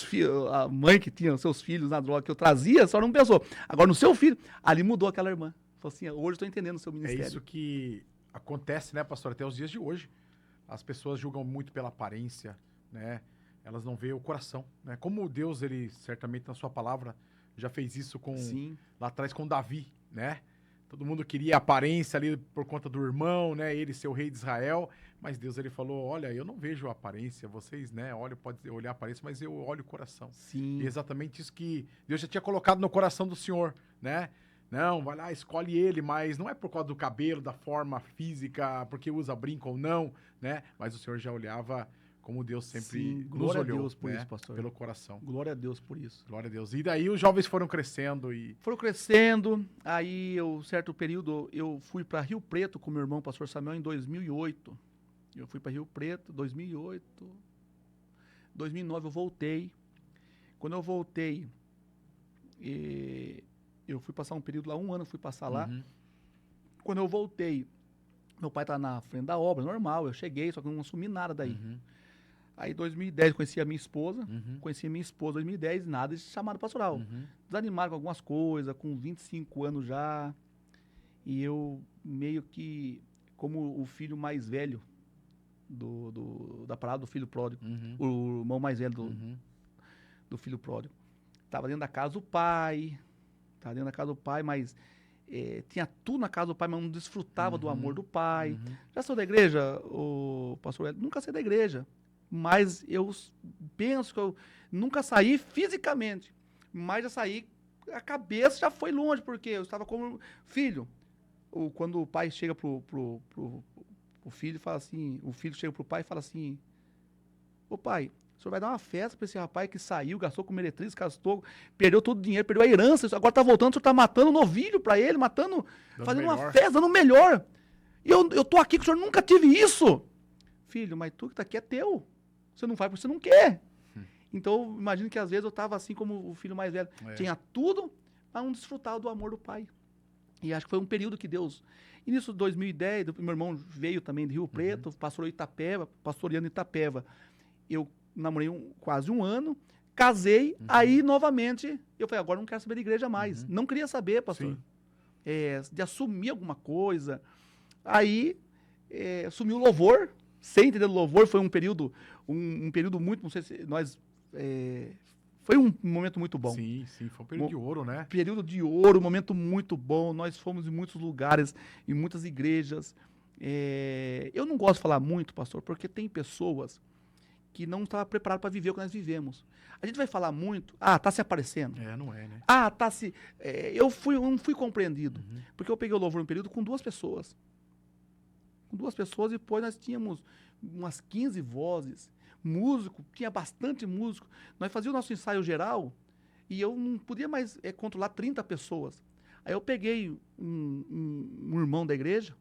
vendo? a mãe que tinha os seus filhos na droga que eu trazia, só não pensou. Agora, no seu filho, ali mudou aquela irmã. Falou assim, hoje eu estou entendendo o seu É ministério. isso que acontece, né, pastor, até os dias de hoje. As pessoas julgam muito pela aparência, né? Elas não veem o coração, né? Como Deus, ele certamente na sua palavra já fez isso Sim. lá atrás com Davi, né? Todo mundo queria a aparência ali por conta do irmão, né? Ele ser o rei de Israel, mas Deus, ele falou, olha, eu não vejo a aparência, vocês, né? Pode olhar a aparência, mas eu olho o coração. Sim. E é exatamente isso que Deus já tinha colocado no coração do Senhor, né? Não, vai lá, escolhe ele, mas não é por causa do cabelo, da forma física, porque usa brinco ou não, né? Mas o Senhor já olhava como Deus sempre Sim, nos glória a olhou, Deus por né? isso, pastor. Pelo coração. Glória a Deus por isso. Glória a Deus. E daí os jovens foram crescendo e... Foram crescendo, aí, certo período, eu fui para Rio Preto com meu irmão, pastor Samuel, em 2008. Eu fui para Rio Preto, 2008. 2009 eu voltei. Quando eu voltei, eu fui passar um período lá, 1 ano eu fui passar lá. Uhum. Quando eu voltei, meu pai tá na frente da obra, normal, eu cheguei, só que não assumi nada daí. Uhum. Aí em 2010 conheci a minha esposa, Uhum. 2010, nada de chamado pastoral. Uhum. Desanimado com algumas coisas, com 25 anos já. E eu meio que, como o filho mais velho da parada do filho pródigo, Uhum. o irmão mais velho Uhum. do filho pródigo, estava dentro da casa do pai, mas tinha tudo na casa do pai, mas não desfrutava do amor do pai. Uhum. Já sou da igreja, o pastor Hélio? Nunca saí da igreja, mas eu penso que eu nunca saí fisicamente, mas já saí, a cabeça já foi longe, porque eu estava como filho. Quando o pai chega pro filho e fala assim, o filho chega pro pai e fala assim, ô pai, o senhor vai dar uma festa pra esse rapaz que saiu, gastou com meretriz, gastou, perdeu todo o dinheiro, perdeu a herança, agora tá voltando, o senhor tá matando novilho pra ele, fazendo uma festa, dando o melhor. E eu tô aqui que o senhor nunca tive isso. Filho, mas tu que tá aqui é teu. Você não faz porque você não quer. Então, imagino que às vezes eu tava assim como o filho mais velho. Tinha tudo, mas não desfrutava do amor do pai. E acho que foi um período que Deus... Início de 2010, meu irmão veio também de Rio Preto, pastoreando Itapeva. Eu namorei quase 1 ano, casei, aí novamente eu falei, agora não quero saber de igreja mais. Não queria saber, pastor, de assumir alguma coisa. Aí assumi o louvor, sem entender o louvor, foi um período muito, não sei se nós... foi um momento muito bom. Sim, foi um período de ouro, né? Período de ouro, momento muito bom. Nós fomos em muitos lugares, em muitas igrejas. Eu não gosto de falar muito, pastor, porque tem pessoas que não estavam preparadas para viver o que nós vivemos. A gente vai falar muito, tá se aparecendo. Não é, né? Tá se... eu não fui compreendido, porque eu peguei o louvor um período com 2 pessoas. Com 2 pessoas, e depois nós tínhamos umas 15 vozes. Músico, tinha bastante músico. Nós fazíamos o nosso ensaio geral e eu não podia mais controlar 30 pessoas. Aí eu peguei um irmão da igreja,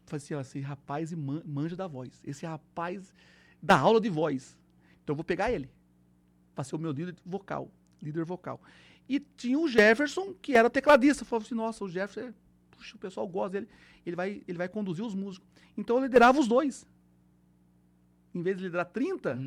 falei assim, rapaz manja da voz. Esse rapaz dá aula de voz. Então eu vou pegar ele para ser o meu líder vocal. E tinha o Jefferson, que era tecladista. Eu falei assim, nossa, o Jefferson, puxa, o pessoal gosta dele. Ele vai conduzir os músicos. Então eu liderava os 2. Em vez de liderar 30,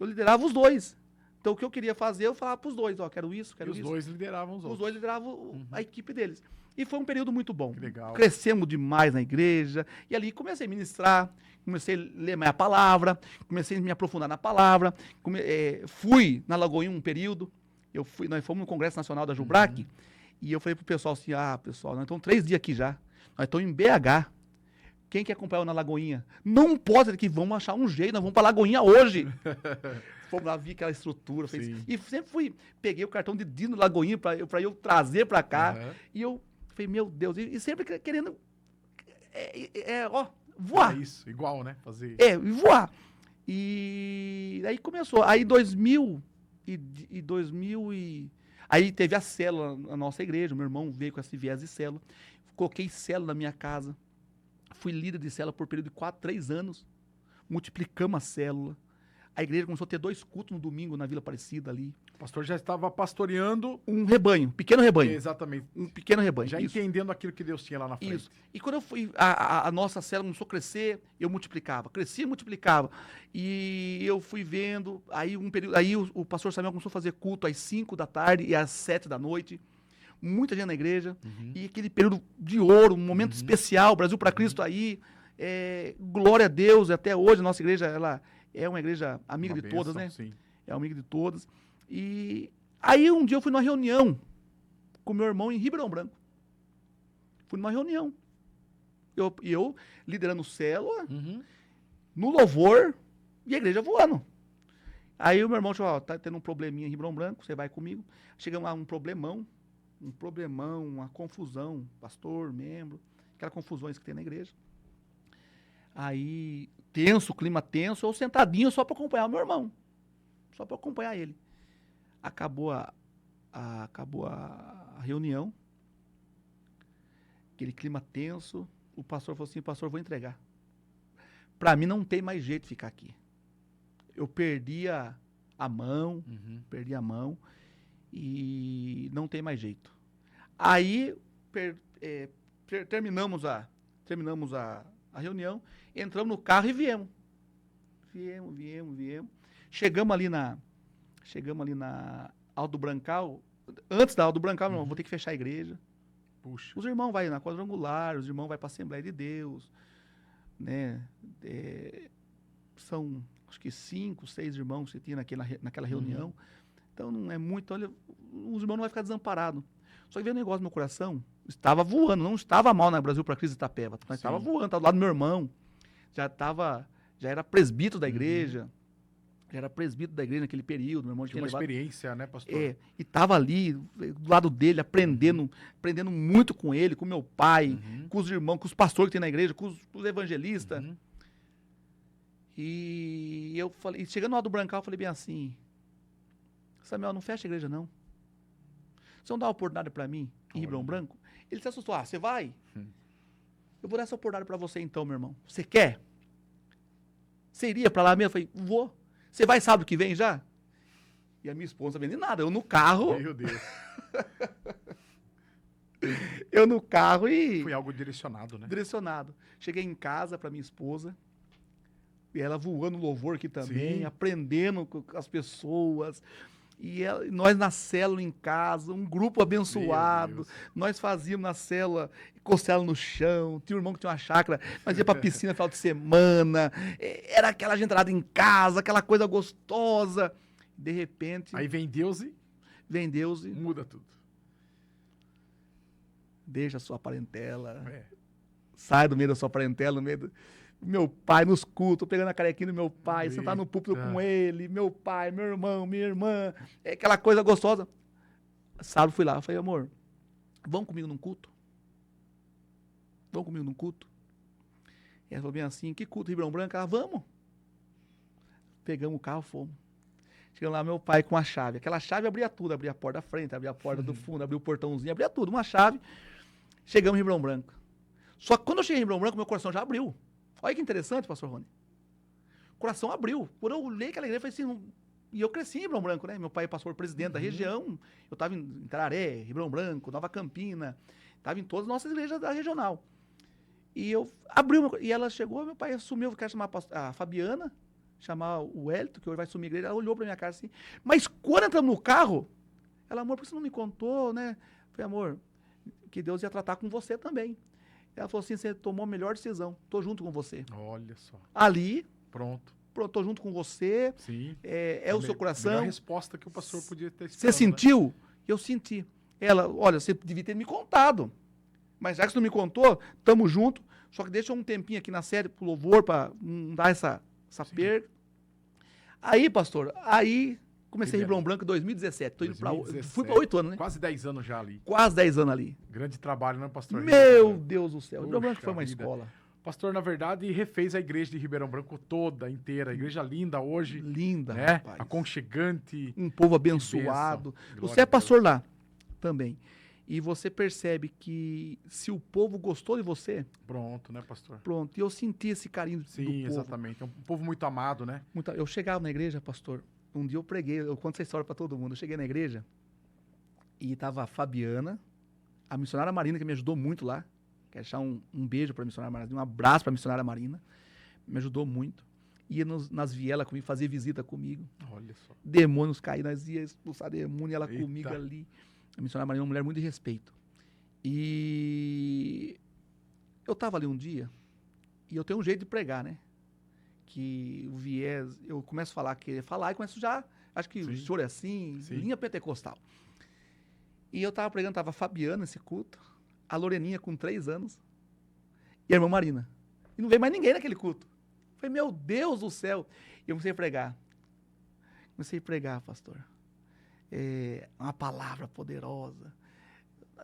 eu liderava os 2. Então, o que eu queria fazer, eu falava para os 2, quero isso. Os 2 lideravam os outros. Os 2 lideravam a equipe deles. E foi um período muito bom. Que legal. Crescemos demais na igreja. E ali comecei a ministrar, comecei a ler mais a palavra, comecei a me aprofundar na palavra. Fui na Lagoinha um período, Nós fomos no Congresso Nacional da Jubrac, e eu falei pro pessoal assim, pessoal, nós estamos 3 dias aqui já, nós estamos em BH, quem quer acompanhar eu na Lagoinha? Não pode, aqui, vamos achar um jeito, nós vamos pra Lagoinha hoje. Fomos lá, vi aquela estrutura, e sempre peguei o cartão de Dino Lagoinha pra eu trazer pra cá, e eu falei, meu Deus, e sempre querendo, voar. É isso, igual, né? Fazer... voar. E aí começou, aí 2000 aí teve a célula na nossa igreja, meu irmão veio com esse viés de célula, coloquei célula na minha casa, fui líder de célula por período de 3 anos, multiplicamos a célula, a igreja começou a ter 2 cultos no domingo na Vila Aparecida ali. O pastor já estava pastoreando... Um rebanho, pequeno rebanho. Exatamente. Um pequeno rebanho. Já entendendo aquilo que Deus tinha lá na frente. Isso. E quando eu fui, a nossa célula começou a crescer, eu multiplicava. Crescia e multiplicava. E eu fui vendo, aí o pastor Samuel começou a fazer culto às 5 da tarde e às 7 da noite. Muita gente na igreja. E aquele período de ouro, um momento especial, Brasil para Cristo aí. Glória a Deus, até hoje a nossa igreja, ela é uma igreja amiga de todas, né? Sim. É amiga de todas. E aí um dia eu fui numa reunião com meu irmão em Ribeirão Branco. Fui numa reunião. Eu liderando célula, no louvor, e a igreja voando. Aí o meu irmão falou, tá tendo um probleminha em Ribeirão Branco, você vai comigo. Chegamos lá, um problemão, uma confusão, pastor, membro, aquelas confusões que tem na igreja. Aí, tenso, clima tenso, eu sentadinho só para acompanhar o meu irmão. Só para acompanhar ele. Acabou a reunião. Aquele clima tenso. O pastor falou assim, pastor, vou entregar. Para mim não tem mais jeito de ficar aqui. Eu perdi a mão, e não tem mais jeito. Aí, terminamos a reunião, entramos no carro e viemos. Viemos. Chegamos ali na Alto Brancal. Antes da Alto Brancal, não, vou ter que fechar a igreja. Puxa. Os irmãos vão na quadrangular, os irmãos vão para a Assembleia de Deus, né? São, acho que 5, 6 irmãos que tinha naquela reunião. Então, não é muito... Olha, os irmãos não vão ficar desamparados. Só que veio um negócio no meu coração, estava voando, não estava mal na Brasil para Cristo de Itapeva, mas estava voando, estava do lado do meu irmão, já era presbítero da igreja, naquele período, meu irmão tinha uma experiência, né, pastor? E estava ali, do lado dele, aprendendo muito com ele, com meu pai, com os irmãos, com os pastores que tem na igreja, com os evangelistas. E eu falei, chegando no Alto Brancal, eu falei bem assim, Samuel, não fecha a igreja não. Você não dá uma oportunidade para mim em Ribeirão Branco? Ele se assustou. Você vai? Eu vou dar essa oportunidade para você então, meu irmão. Você quer? Você iria para lá mesmo? Eu falei, vou. Você vai sábado que vem já? E a minha esposa não vende nada. Eu no carro. Meu Deus. Eu no carro e... Foi algo direcionado, né? Direcionado. Cheguei em casa para minha esposa. E ela voando no louvor aqui também, aprendendo com as pessoas... E nós na célula em casa, um grupo abençoado, nós fazíamos na célula, costela no chão, tinha um irmão que tinha uma chácara, nós ia pra piscina no final de semana, era aquela gentarada em casa, aquela coisa gostosa. De repente... Aí vem Deus e... muda tudo. Deixa a sua parentela, sai do meio da sua parentela, no meio do... Meu pai nos cultos, pegando a carequinha do meu pai, sentar no púlpito com ele, meu pai, meu irmão, minha irmã, aquela coisa gostosa. Sábado fui lá, eu falei, amor, vamos comigo num culto? Vamos comigo num culto? E ela falou bem assim, que culto, Ribeirão Branco? Ela, vamos. Pegamos o carro, fomos. Chegamos lá, meu pai com a chave. Aquela chave abria tudo, abria a porta da frente, abria a porta do fundo, abria o portãozinho, abria tudo, uma chave. Chegamos em Ribeirão Branco. Só que quando eu cheguei em Ribeirão Branco, meu coração já abriu. Olha que interessante, pastor Rony. O coração abriu. Quando eu olhei aquela igreja, eu falei assim, e eu cresci em Ribeirão Branco, né? Meu pai passou por presidente da região, eu estava em Tararé, Ribeirão Branco, Nova Campina, estava em todas as nossas igrejas da regional. E eu abri e ela chegou, meu pai assumiu, eu quero chamar a Fabiana, chamar o Hélito, que hoje vai assumir a igreja, ela olhou pra minha cara assim, mas quando entramos no carro, ela, amor, por que você não me contou, né? Eu falei, amor, que Deus ia tratar com você também. Ela falou assim, você tomou a melhor decisão, tô junto com você. Olha só. Ali... Pronto. pronto, tô junto com você, Sim. é o seu A coração. resposta que o pastor podia ter Você sentiu? Eu senti. Ela, olha, você devia ter me contado. Mas já que você não me contou, tamo junto. Só que deixa um tempinho aqui na série pro louvor, pra não dar essa perda. Aí, pastor, comecei Ribeirão Branco em 2017. Tô indo pra, fui pra 8 anos, né? Quase 10 anos já ali. Quase 10 anos ali. Grande trabalho, né, pastor? Meu Deus do céu. Ribeirão Puxa Branco foi uma vida. escola. Pastor, na verdade, refez a igreja de Ribeirão Branco toda, inteira. A igreja linda hoje. Linda, né? rapaz. Aconchegante. Um povo abençoado. Você é pastor lá também. E você percebe que se o povo gostou de você... Pronto, né, pastor? Pronto. E eu senti esse carinho do povo. Sim, exatamente. É um povo muito amado, né? Eu chegava na igreja, pastor, um dia eu preguei, eu conto essa história para todo mundo. Eu cheguei na igreja e tava a Fabiana, a missionária Marina, que me ajudou muito lá. Quero deixar um beijo para a missionária Marina, um abraço para a missionária Marina. Me ajudou muito. Ia nas vielas comigo, fazia visita comigo. Olha só. Demônios caíram, nós ia expulsar demônio, ela Eita. comigo ali. A missionária Marina é uma mulher muito de respeito. E eu tava ali um dia, e eu tenho um jeito de pregar, né? Que o viés, eu começo a falar, querer falar, e começo já, acho que Sim. o senhor é assim, Sim. linha pentecostal. E eu tava pregando, tava a Fabiana nesse culto, a Loreninha com 3 anos, e a irmã Marina. E não veio mais ninguém naquele culto. Eu falei, meu Deus do céu. E eu comecei a pregar. Pastor. Uma palavra poderosa.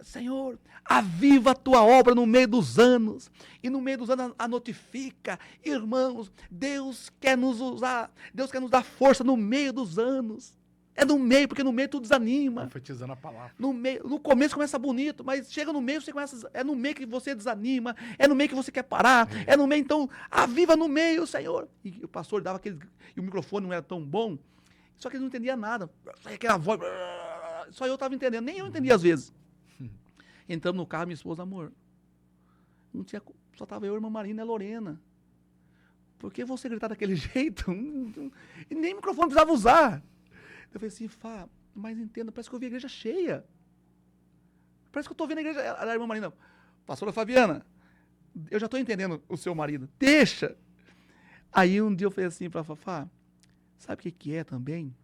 Senhor, aviva a tua obra no meio dos anos, e no meio dos anos a notifica. Irmãos, Deus quer nos usar, Deus quer nos dar força no meio dos anos. É no meio, porque no meio tu desanima. Profetizando a palavra. No começo começa bonito, mas chega no meio, você começa, é no meio que você desanima, é no meio que você quer parar, é no meio, então, aviva no meio, Senhor. E o pastor dava aquele, e o microfone não era tão bom, só que ele não entendia nada. Aquela voz, só eu estava entendendo, nem eu entendia às vezes. Entramos no carro, minha esposa, amor, não tinha, só estava eu, a irmã Marina e a Lorena. Por que você gritar daquele jeito? E nem microfone precisava usar. Eu falei assim, Fá, mas entenda, parece que eu vi a igreja cheia. Parece que eu estou vendo a igreja. A irmã Marina, pastora Fabiana, eu já estou entendendo o seu marido, deixa. Aí um dia eu falei assim para a Fafá, sabe o que é também?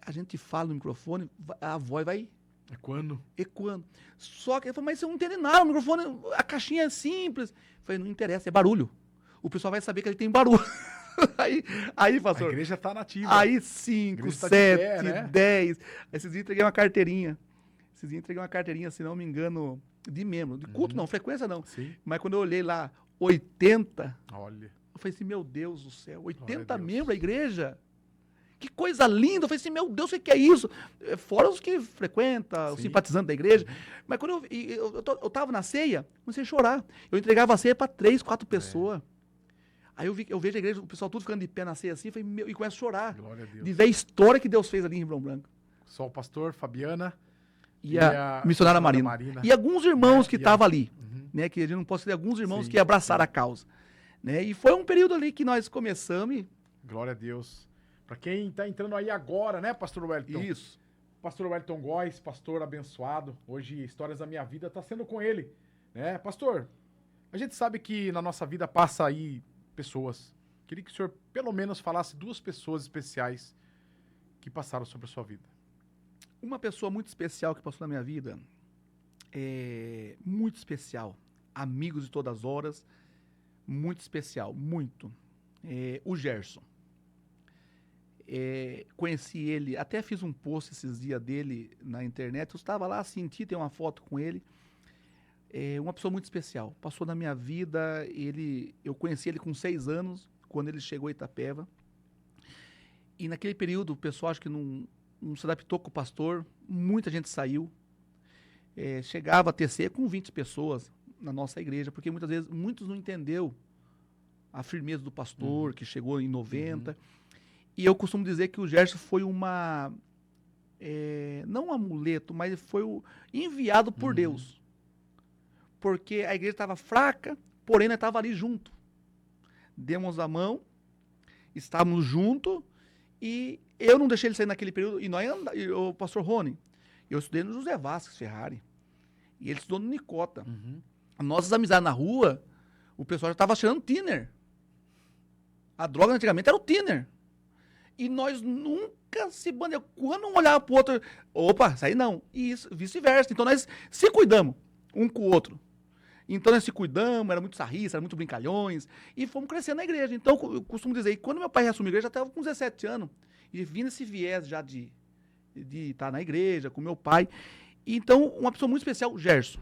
A gente fala no microfone, a voz vai ecoando. Só que ele falou, mas você não entende nada, o microfone, a caixinha é simples. Eu falei, não interessa, é barulho. O pessoal vai saber que ele tem barulho. Aí, pastor. A igreja está nativa. Aí 5, 7, 10. Esses dias entreguei uma carteirinha. Se não me engano, de membro. De culto não, frequência não. Sim. Mas quando eu olhei lá, 80. Olha. Eu falei assim, meu Deus do céu, 80 membros a igreja? Que coisa linda. Eu falei assim, meu Deus, o que é isso? Fora os que frequentam, os simpatizantes da igreja. Mas quando eu tava na ceia, comecei a chorar. Eu entregava a ceia para 3, 4 pessoas. Aí eu vejo a igreja, o pessoal tudo ficando de pé na ceia assim, e começo a chorar. Glória a Deus. De ver a história que Deus fez ali em Ribeirão Branco. Só o pastor, Fabiana e a missionária Marina. E alguns irmãos que estavam ali. Né, que a gente não pode ter alguns irmãos que abraçaram a causa. Né, e foi um período ali que nós começamos. Glória a Deus. Para quem está entrando aí agora, né, pastor Wellington? Isso. Pastor Wellington Góes, pastor abençoado. Hoje, Histórias da Minha Vida está sendo com ele. Né? Pastor, a gente sabe que na nossa vida passa aí pessoas. Queria que o senhor pelo menos falasse 2 pessoas especiais que passaram sobre a sua vida. Uma pessoa muito especial que passou na minha vida, muito especial, amigos de todas as horas, muito especial, muito. O Gerson. Conheci ele, até fiz um post esses dias dele na internet, eu estava lá, senti, tem uma foto com ele. Uma pessoa muito especial. Passou na minha vida, eu conheci ele com 6 anos, quando ele chegou a Itapeva. E naquele período, o pessoal acho que não se adaptou com o pastor, muita gente saiu. Chegava a TC com 20 pessoas na nossa igreja, porque muitas vezes, muitos não entenderam a firmeza do pastor, que chegou em 90. E eu costumo dizer que o Gerson foi não um amuleto, mas foi enviado por Deus. Porque a igreja estava fraca, porém nós estávamos ali junto. Demos a mão, estávamos juntos, e eu não deixei ele sair naquele período. E o pastor Rony, eu estudei no José Vasques Ferrari, e ele estudou no Nicota. Nossas amizades na rua, o pessoal já estava cheirando thinner. A droga antigamente era o thinner. E nós nunca se bandeu. Quando um olhava pro outro, opa, isso aí não. E isso, vice-versa. Então nós se cuidamos um com o outro. Então nós se cuidamos, era muito sarrista, era muito brincalhões. E fomos crescendo na igreja. Então eu costumo dizer, e quando meu pai reassumiu a igreja, eu estava com 17 anos. E vindo esse viés já de estar na igreja, com meu pai. E então, uma pessoa muito especial, o Gerson.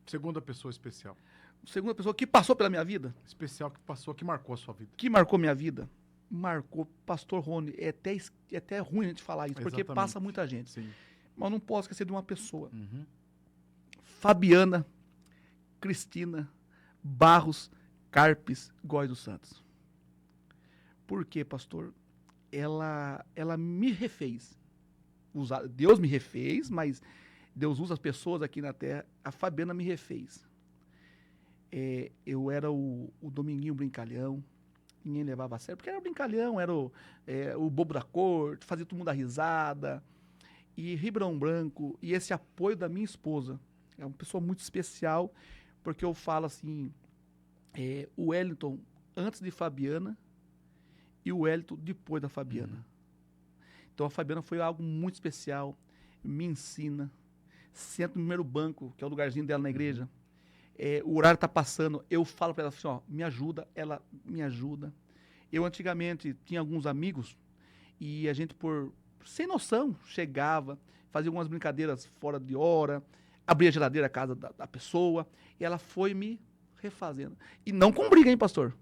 Segunda pessoa especial. Segunda pessoa que passou pela minha vida. Especial que passou, que marcou a sua vida. Que marcou minha vida. Marcou, Pastor Rony. É até ruim a gente falar isso, porque passa muita gente. Sim. Mas eu não posso esquecer de uma pessoa. Uhum. Fabiana Cristina Barros Carpes Góes dos Santos. Por quê, pastor? Ela me refez. Deus me refez, mas Deus usa as pessoas aqui na terra. A Fabiana me refez. Eu era o Dominguinho Brincalhão. Ninguém levava a sério, porque era o brincalhão, era o bobo da corte, fazia todo mundo dar risada. E Ribeirão Branco, e esse apoio da minha esposa. É uma pessoa muito especial, porque eu falo assim, o Wellington antes de Fabiana e o Wellington depois da Fabiana. Uhum. Então a Fabiana foi algo muito especial, me ensina, senta no primeiro banco, que é o lugarzinho dela na igreja. O horário tá passando, eu falo para ela assim, ó, me ajuda, ela me ajuda. Eu antigamente tinha alguns amigos e a gente sem noção, chegava, fazia algumas brincadeiras fora de hora, abria a geladeira da casa da pessoa, e ela foi me refazendo. E não com briga, hein, pastor?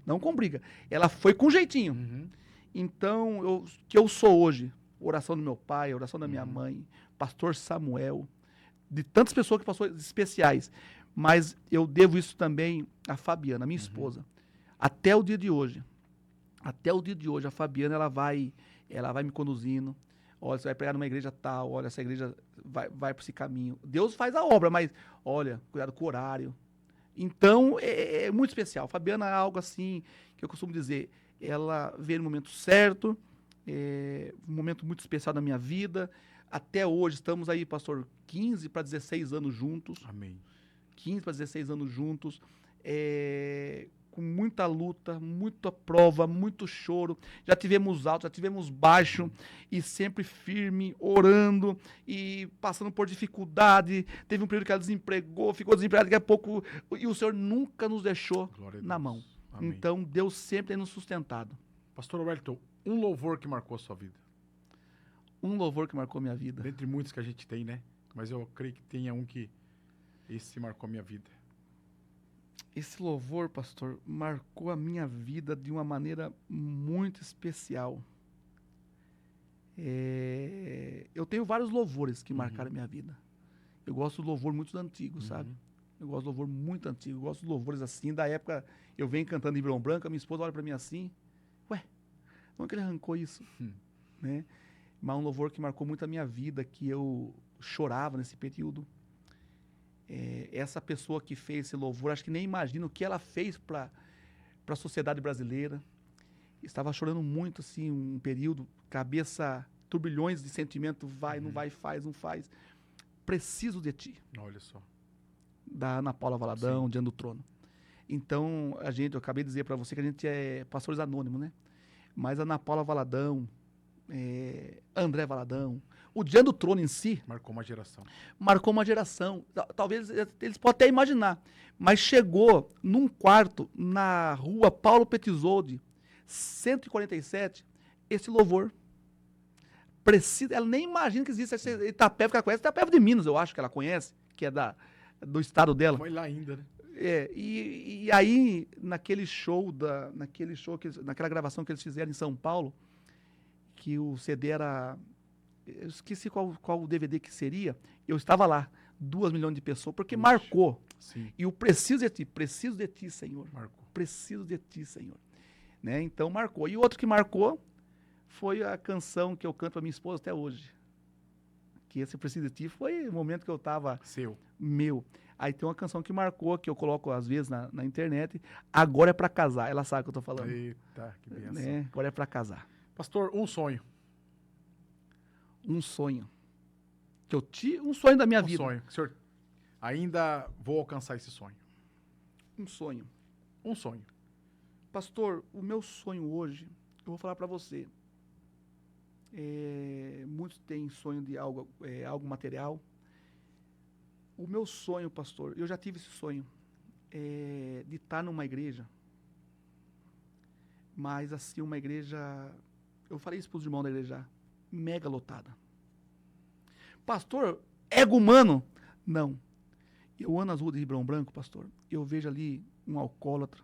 Não com briga. Ela foi com jeitinho. Uhum. Então, que eu sou hoje, oração do meu pai, oração da minha mãe, pastor Samuel, de tantas pessoas que passou especiais, mas eu devo isso também à Fabiana, minha esposa. Até o dia de hoje, a Fabiana, ela vai me conduzindo. Olha, você vai pregar numa igreja tal, olha, essa igreja vai por esse caminho. Deus faz a obra, mas, olha, cuidado com o horário. Então, é muito especial. A Fabiana é algo assim, que eu costumo dizer, ela veio no momento certo, um momento muito especial da minha vida. Até hoje, estamos aí, pastor, 15 para 16 anos juntos. Amém. 15 para 16 anos juntos, com muita luta, muita prova, muito choro. Já tivemos alto, já tivemos baixo, e sempre firme, orando e passando por dificuldade. Teve um período que ela desempregou, ficou desempregada, daqui a pouco, e o Senhor nunca nos deixou na mão. Amém. Então, Deus sempre tem nos sustentado. Pastor Wellington, um louvor que marcou a sua vida. Um louvor que marcou minha vida. Dentre muitos que a gente tem, né? Mas eu creio que tenha um que esse marcou a minha vida. Esse louvor, pastor, marcou a minha vida de uma maneira muito especial. Eu tenho vários louvores que marcaram a minha vida. Eu gosto do louvor muito antigo, sabe? Eu gosto do louvor muito antigo. Eu gosto de louvores assim, da época, eu venho cantando em Ribeirão Branco, a minha esposa olha pra mim assim, ué, como é que ele arrancou isso? Né? Mas um louvor que marcou muito a minha vida, que eu chorava nesse período. Essa pessoa que fez esse louvor, acho que nem imagina o que ela fez para a sociedade brasileira. Estava chorando muito, assim, um período, cabeça, turbilhões de sentimento, vai, não vai, faz, não faz. Preciso de ti. Olha só. Da Ana Paula Valadão, Diante do Trono. Então, eu acabei de dizer para você que a gente é pastores anônimos, né? Mas a Ana Paula Valadão, André Valadão, o Diante do Trono em si... Marcou uma geração. Marcou uma geração. Talvez eles possam até imaginar. Mas chegou num quarto na rua Paulo Petizoldi, 147, esse louvor. Ela nem imagina que existe esse Itapeva, que ela conhece. Itapeva de Minas, eu acho que ela conhece, que é do estado dela. Foi lá ainda, né? E aí, naquele show, naquela gravação que eles fizeram em São Paulo, que o CD era... Eu esqueci qual o DVD que seria. Eu estava lá, 2 milhões de pessoas, porque marcou. Sim. E o preciso de ti, Senhor. Marcou. Preciso de ti, Senhor. Né? Então marcou. E outro que marcou foi a canção que eu canto para minha esposa até hoje. Que esse Preciso de Ti foi o momento que eu estava... Meu. Aí tem uma canção que marcou, que eu coloco às vezes na internet. Agora é para casar. Ela sabe o que eu estou falando. Eita, que benção. Né? Agora é para casar. Pastor, um sonho. Um sonho. Um sonho da minha vida. Um sonho. Senhor, ainda vou alcançar esse sonho. Um sonho. Um sonho. Pastor, o meu sonho hoje, eu vou falar para você. Muitos têm sonho de algo material. O meu sonho, pastor, eu já tive esse sonho, de estar numa igreja, mas assim, uma igreja, eu falei isso para os irmãos da igreja, mega lotada. Pastor, ego humano? Não. Eu ando nas ruas de Ribeirão Branco, pastor, eu vejo ali um alcoólatra,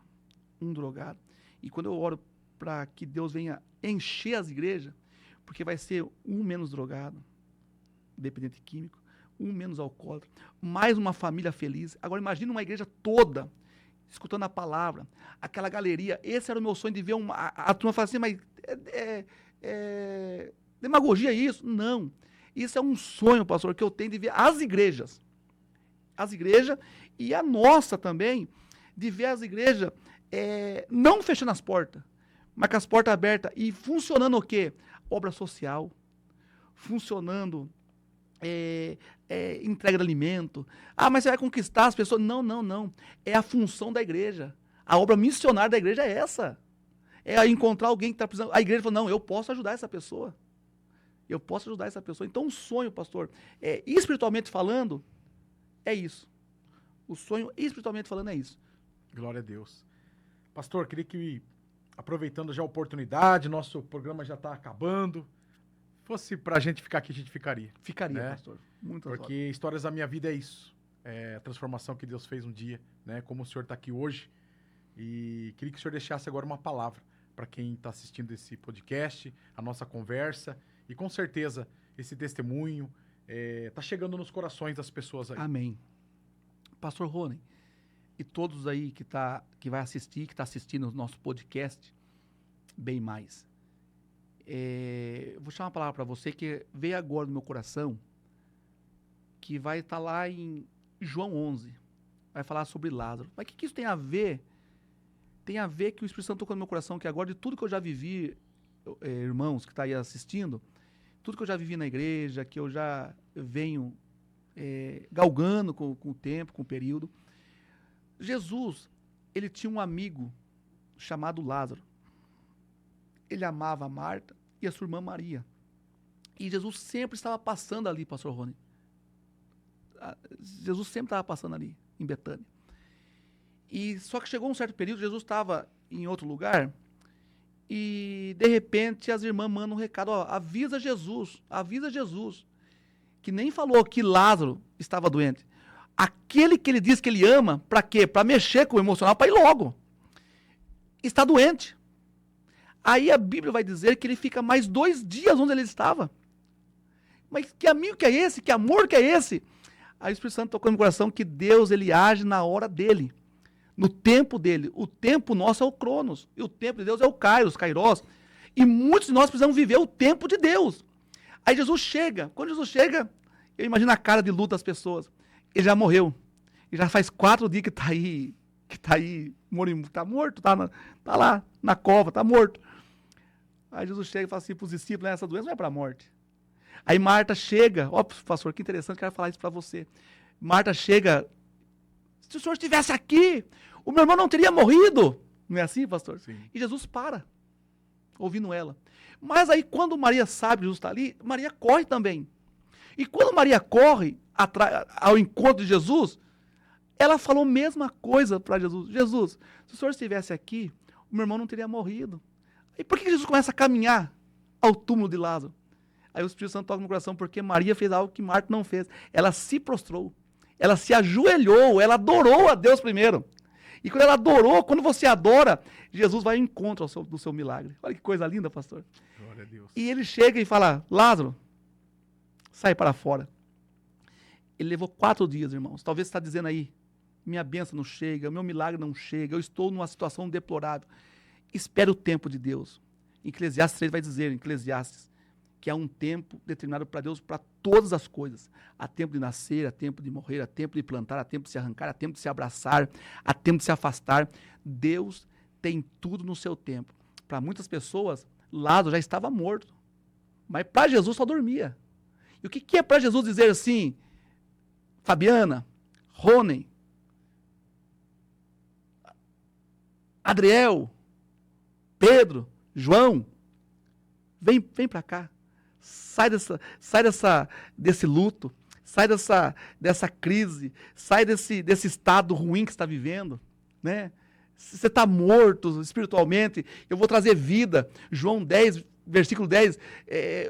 um drogado, e quando eu oro para que Deus venha encher as igrejas, porque vai ser um menos drogado, dependente químico, um menos alcoólatra, mais uma família feliz. Agora imagina uma igreja toda escutando a palavra, aquela galeria. Esse era o meu sonho, de ver a turma falar assim, mas demagogia isso? Não. Isso é um sonho, pastor, que eu tenho de ver as igrejas e a nossa também, de ver as igrejas não fechando as portas, mas com as portas abertas e funcionando o quê? Obra social, funcionando entrega de alimento. Ah, mas você vai conquistar as pessoas. Não, não, não. É a função da igreja. A obra missionária da igreja é essa. É encontrar alguém que está precisando. A igreja falou, não, eu posso ajudar essa pessoa. Eu posso ajudar essa pessoa. Então, um sonho, pastor, espiritualmente falando, é isso. O sonho, espiritualmente falando, é isso. Glória a Deus. Pastor, queria que, aproveitando já a oportunidade, nosso programa já está acabando. Fosse pra gente ficar aqui, a gente ficaria. Ficaria, né? pastor. Muito Porque Histórias da Minha Vida é isso. É a transformação que Deus fez um dia, né? Como o senhor está aqui hoje. E queria que o senhor deixasse agora uma palavra para quem está assistindo esse podcast, a nossa conversa. E com certeza esse testemunho está chegando nos corações das pessoas aí. Amém. Pastor Rony, e todos aí que vai assistir, que está assistindo o nosso podcast, bem mais. Vou chamar uma palavra para você que veio agora no meu coração, que vai estar lá em João 11. Vai falar sobre Lázaro. Mas o que isso tem a ver? Tem a ver que o Espírito Santo tocou no meu coração, que agora de tudo que eu já vivi, irmãos que estão aí assistindo, tudo que eu já vivi na igreja, que eu já venho galgando com o tempo, com o período. Jesus, ele tinha um amigo chamado Lázaro. Ele amava a Marta e a sua irmã Maria. E Jesus sempre estava passando ali, pastor Rony. Jesus sempre estava passando ali, em Betânia. E só que chegou um certo período, Jesus estava em outro lugar, e de repente as irmãs mandam um recado, avisa Jesus, que nem falou que Lázaro estava doente. Aquele que ele diz que ele ama, para quê? Para mexer com o emocional, para ir logo. Está doente. Aí a Bíblia vai dizer que ele fica mais 2 dias onde ele estava. Mas que amigo que é esse? Que amor que é esse? Aí o Espírito Santo tocou no meu coração que Deus, ele age na hora dele. No tempo dele. O tempo nosso é o Cronos. E o tempo de Deus é o Kairos. E muitos de nós precisamos viver o tempo de Deus. Aí Jesus chega. Quando Jesus chega, eu imagino a cara de luta das pessoas. Ele já morreu. E já faz 4 dias que está aí. Está morto, tá lá na cova, está morto. Aí Jesus chega e fala assim para os discípulos, essa doença não é para a morte. Aí Marta chega, pastor, que interessante, quero falar isso para você. Marta chega, se o senhor estivesse aqui, o meu irmão não teria morrido. Não é assim, pastor? Sim. E Jesus para, ouvindo ela. Mas aí quando Maria sabe que Jesus está ali, Maria corre também. E quando Maria corre ao encontro de Jesus, ela falou a mesma coisa para Jesus. Jesus, se o senhor estivesse aqui, o meu irmão não teria morrido. E por que Jesus começa a caminhar ao túmulo de Lázaro? Aí o Espírito Santo toca no coração, porque Maria fez algo que Marta não fez. Ela se prostrou, ela se ajoelhou, ela adorou a Deus primeiro. E quando ela adorou, quando você adora, Jesus vai ao encontro do seu milagre. Olha que coisa linda, pastor. Glória a Deus. E ele chega e fala, Lázaro, sai para fora. Ele levou 4 dias, irmãos. Talvez você está dizendo aí, minha bênção não chega, meu milagre não chega, eu estou numa situação deplorável. Espere o tempo de Deus. Eclesiastes 3 vai dizer, que há um tempo determinado para Deus para todas as coisas. Há tempo de nascer, há tempo de morrer, há tempo de plantar, há tempo de se arrancar, há tempo de se abraçar, há tempo de se afastar. Deus tem tudo no seu tempo. Para muitas pessoas, Lázaro já estava morto. Mas para Jesus só dormia. E o que é para Jesus dizer assim, Fabiana, Rony, Adriel, Pedro, João, vem para cá. Sai desse luto, sai dessa crise, sai desse estado ruim que você está vivendo, né? Você está morto espiritualmente, eu vou trazer vida. João 10, versículo 10,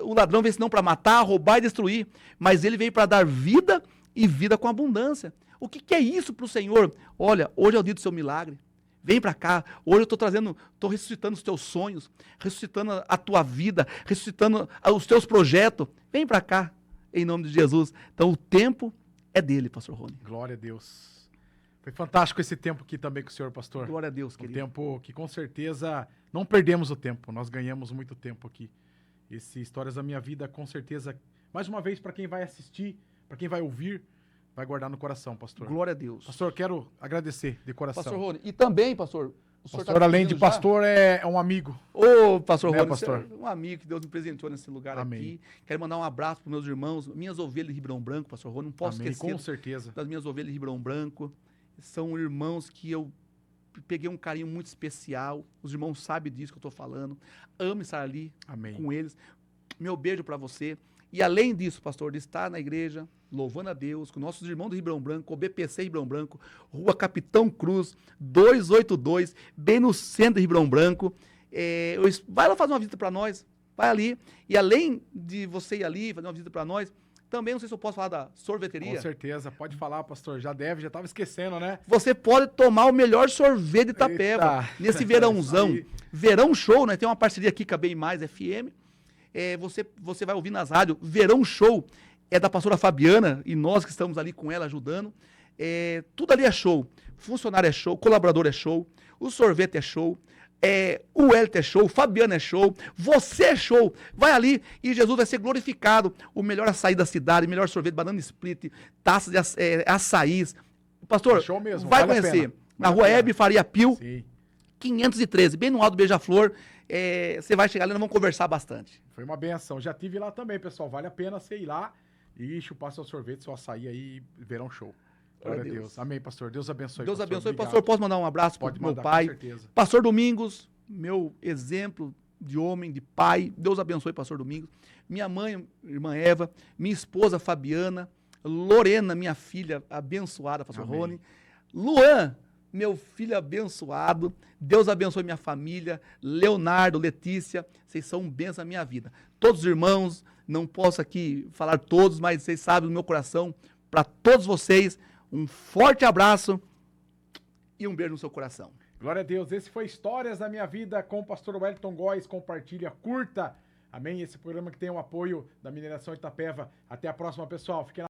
o ladrão veio senão para matar, roubar e destruir, mas ele veio para dar vida e vida com abundância. O que é isso para o Senhor? Olha, hoje é o dia do seu milagre. Vem para cá, hoje eu estou ressuscitando os teus sonhos, ressuscitando a tua vida, ressuscitando os teus projetos. Vem para cá, em nome de Jesus. Então o tempo é dele, pastor Rony. Glória a Deus. Foi fantástico esse tempo aqui também com o senhor, pastor. Glória a Deus, querido. Um tempo que com certeza não perdemos o tempo, nós ganhamos muito tempo aqui. Histórias da minha vida, com certeza, mais uma vez, para quem vai assistir, para quem vai ouvir, vai guardar no coração, pastor. Glória a Deus. Pastor, quero agradecer de coração. Pastor Rony, e também, pastor, o senhor pastor, além de pastor, é um amigo. Ô, pastor Né, Rony, pastor? um amigo que Deus me presenteou nesse lugar Amém. aqui. Quero mandar um abraço para meus irmãos, minhas ovelhas de Ribeirão Branco, pastor Rony, não posso Amém, esquecer com certeza. das minhas ovelhas de Ribeirão Branco. São irmãos que eu peguei um carinho muito especial. Os irmãos sabem disso que eu estou falando. Amo estar ali Amém. com eles. Meu beijo para você. E além disso, pastor, de estar na igreja, louvando a Deus, com nossos irmãos do Ribeirão Branco, o BPC Ribeirão Branco, Rua Capitão Cruz, 282, bem no centro de Ribeirão Branco. Vai lá fazer uma visita para nós, vai ali. E além de você ir ali, fazer uma visita para nós, também, não sei se eu posso falar da sorveteria. Com certeza, pode falar, pastor, já estava esquecendo, né? Você pode tomar o melhor sorvete de Itapeva. Eita. Nesse verãozão. Isso aí. Verão Show, né? Tem uma parceria aqui com a Bem Mais FM. Você vai ouvir nas rádios. Verão Show é da pastora Fabiana e nós que estamos ali com ela ajudando. Tudo ali é show. Funcionário é show, colaborador é show, o sorvete é show, o Elton é show, Fabiana é show, você é show. Vai ali e Jesus vai ser glorificado. O melhor açaí da cidade, melhor sorvete, banana split, taças de açaís. Pastor, É show mesmo, vai vale a conhecer. pena. Na Vale a Rua pena. Hebe Faria Pio, Sim, 513, bem no alto do Beija-Flor. Você vai chegar ali e nós vamos conversar bastante. foi uma benção. Já tive lá também, pessoal. Vale a pena você ir lá e chupar seu sorvete, seu açaí aí, verão show. Glória a Deus. Amém, pastor. Deus abençoe. Deus pastor. abençoe. Obrigado. Pastor, posso mandar um abraço para Pode o meu mandar, pai? com certeza. Pastor Domingos, meu exemplo de homem, de pai. Deus abençoe, pastor Domingos. Minha mãe, irmã Eva. Minha esposa, Fabiana. Lorena, minha filha abençoada, pastor Amém. Rony. Luan, meu filho abençoado. Deus abençoe minha família. Leonardo, Letícia, vocês são um bênção na minha vida. Todos os irmãos, não posso aqui falar todos, mas vocês sabem do meu coração. Para todos vocês, um forte abraço e um beijo no seu coração. Glória a Deus. Esse foi Histórias da Minha Vida com o pastor Wellington Góes. Compartilha, curta. Amém. Esse programa que tem o apoio da Mineração Itapeva. Até a próxima, pessoal. Fiquem na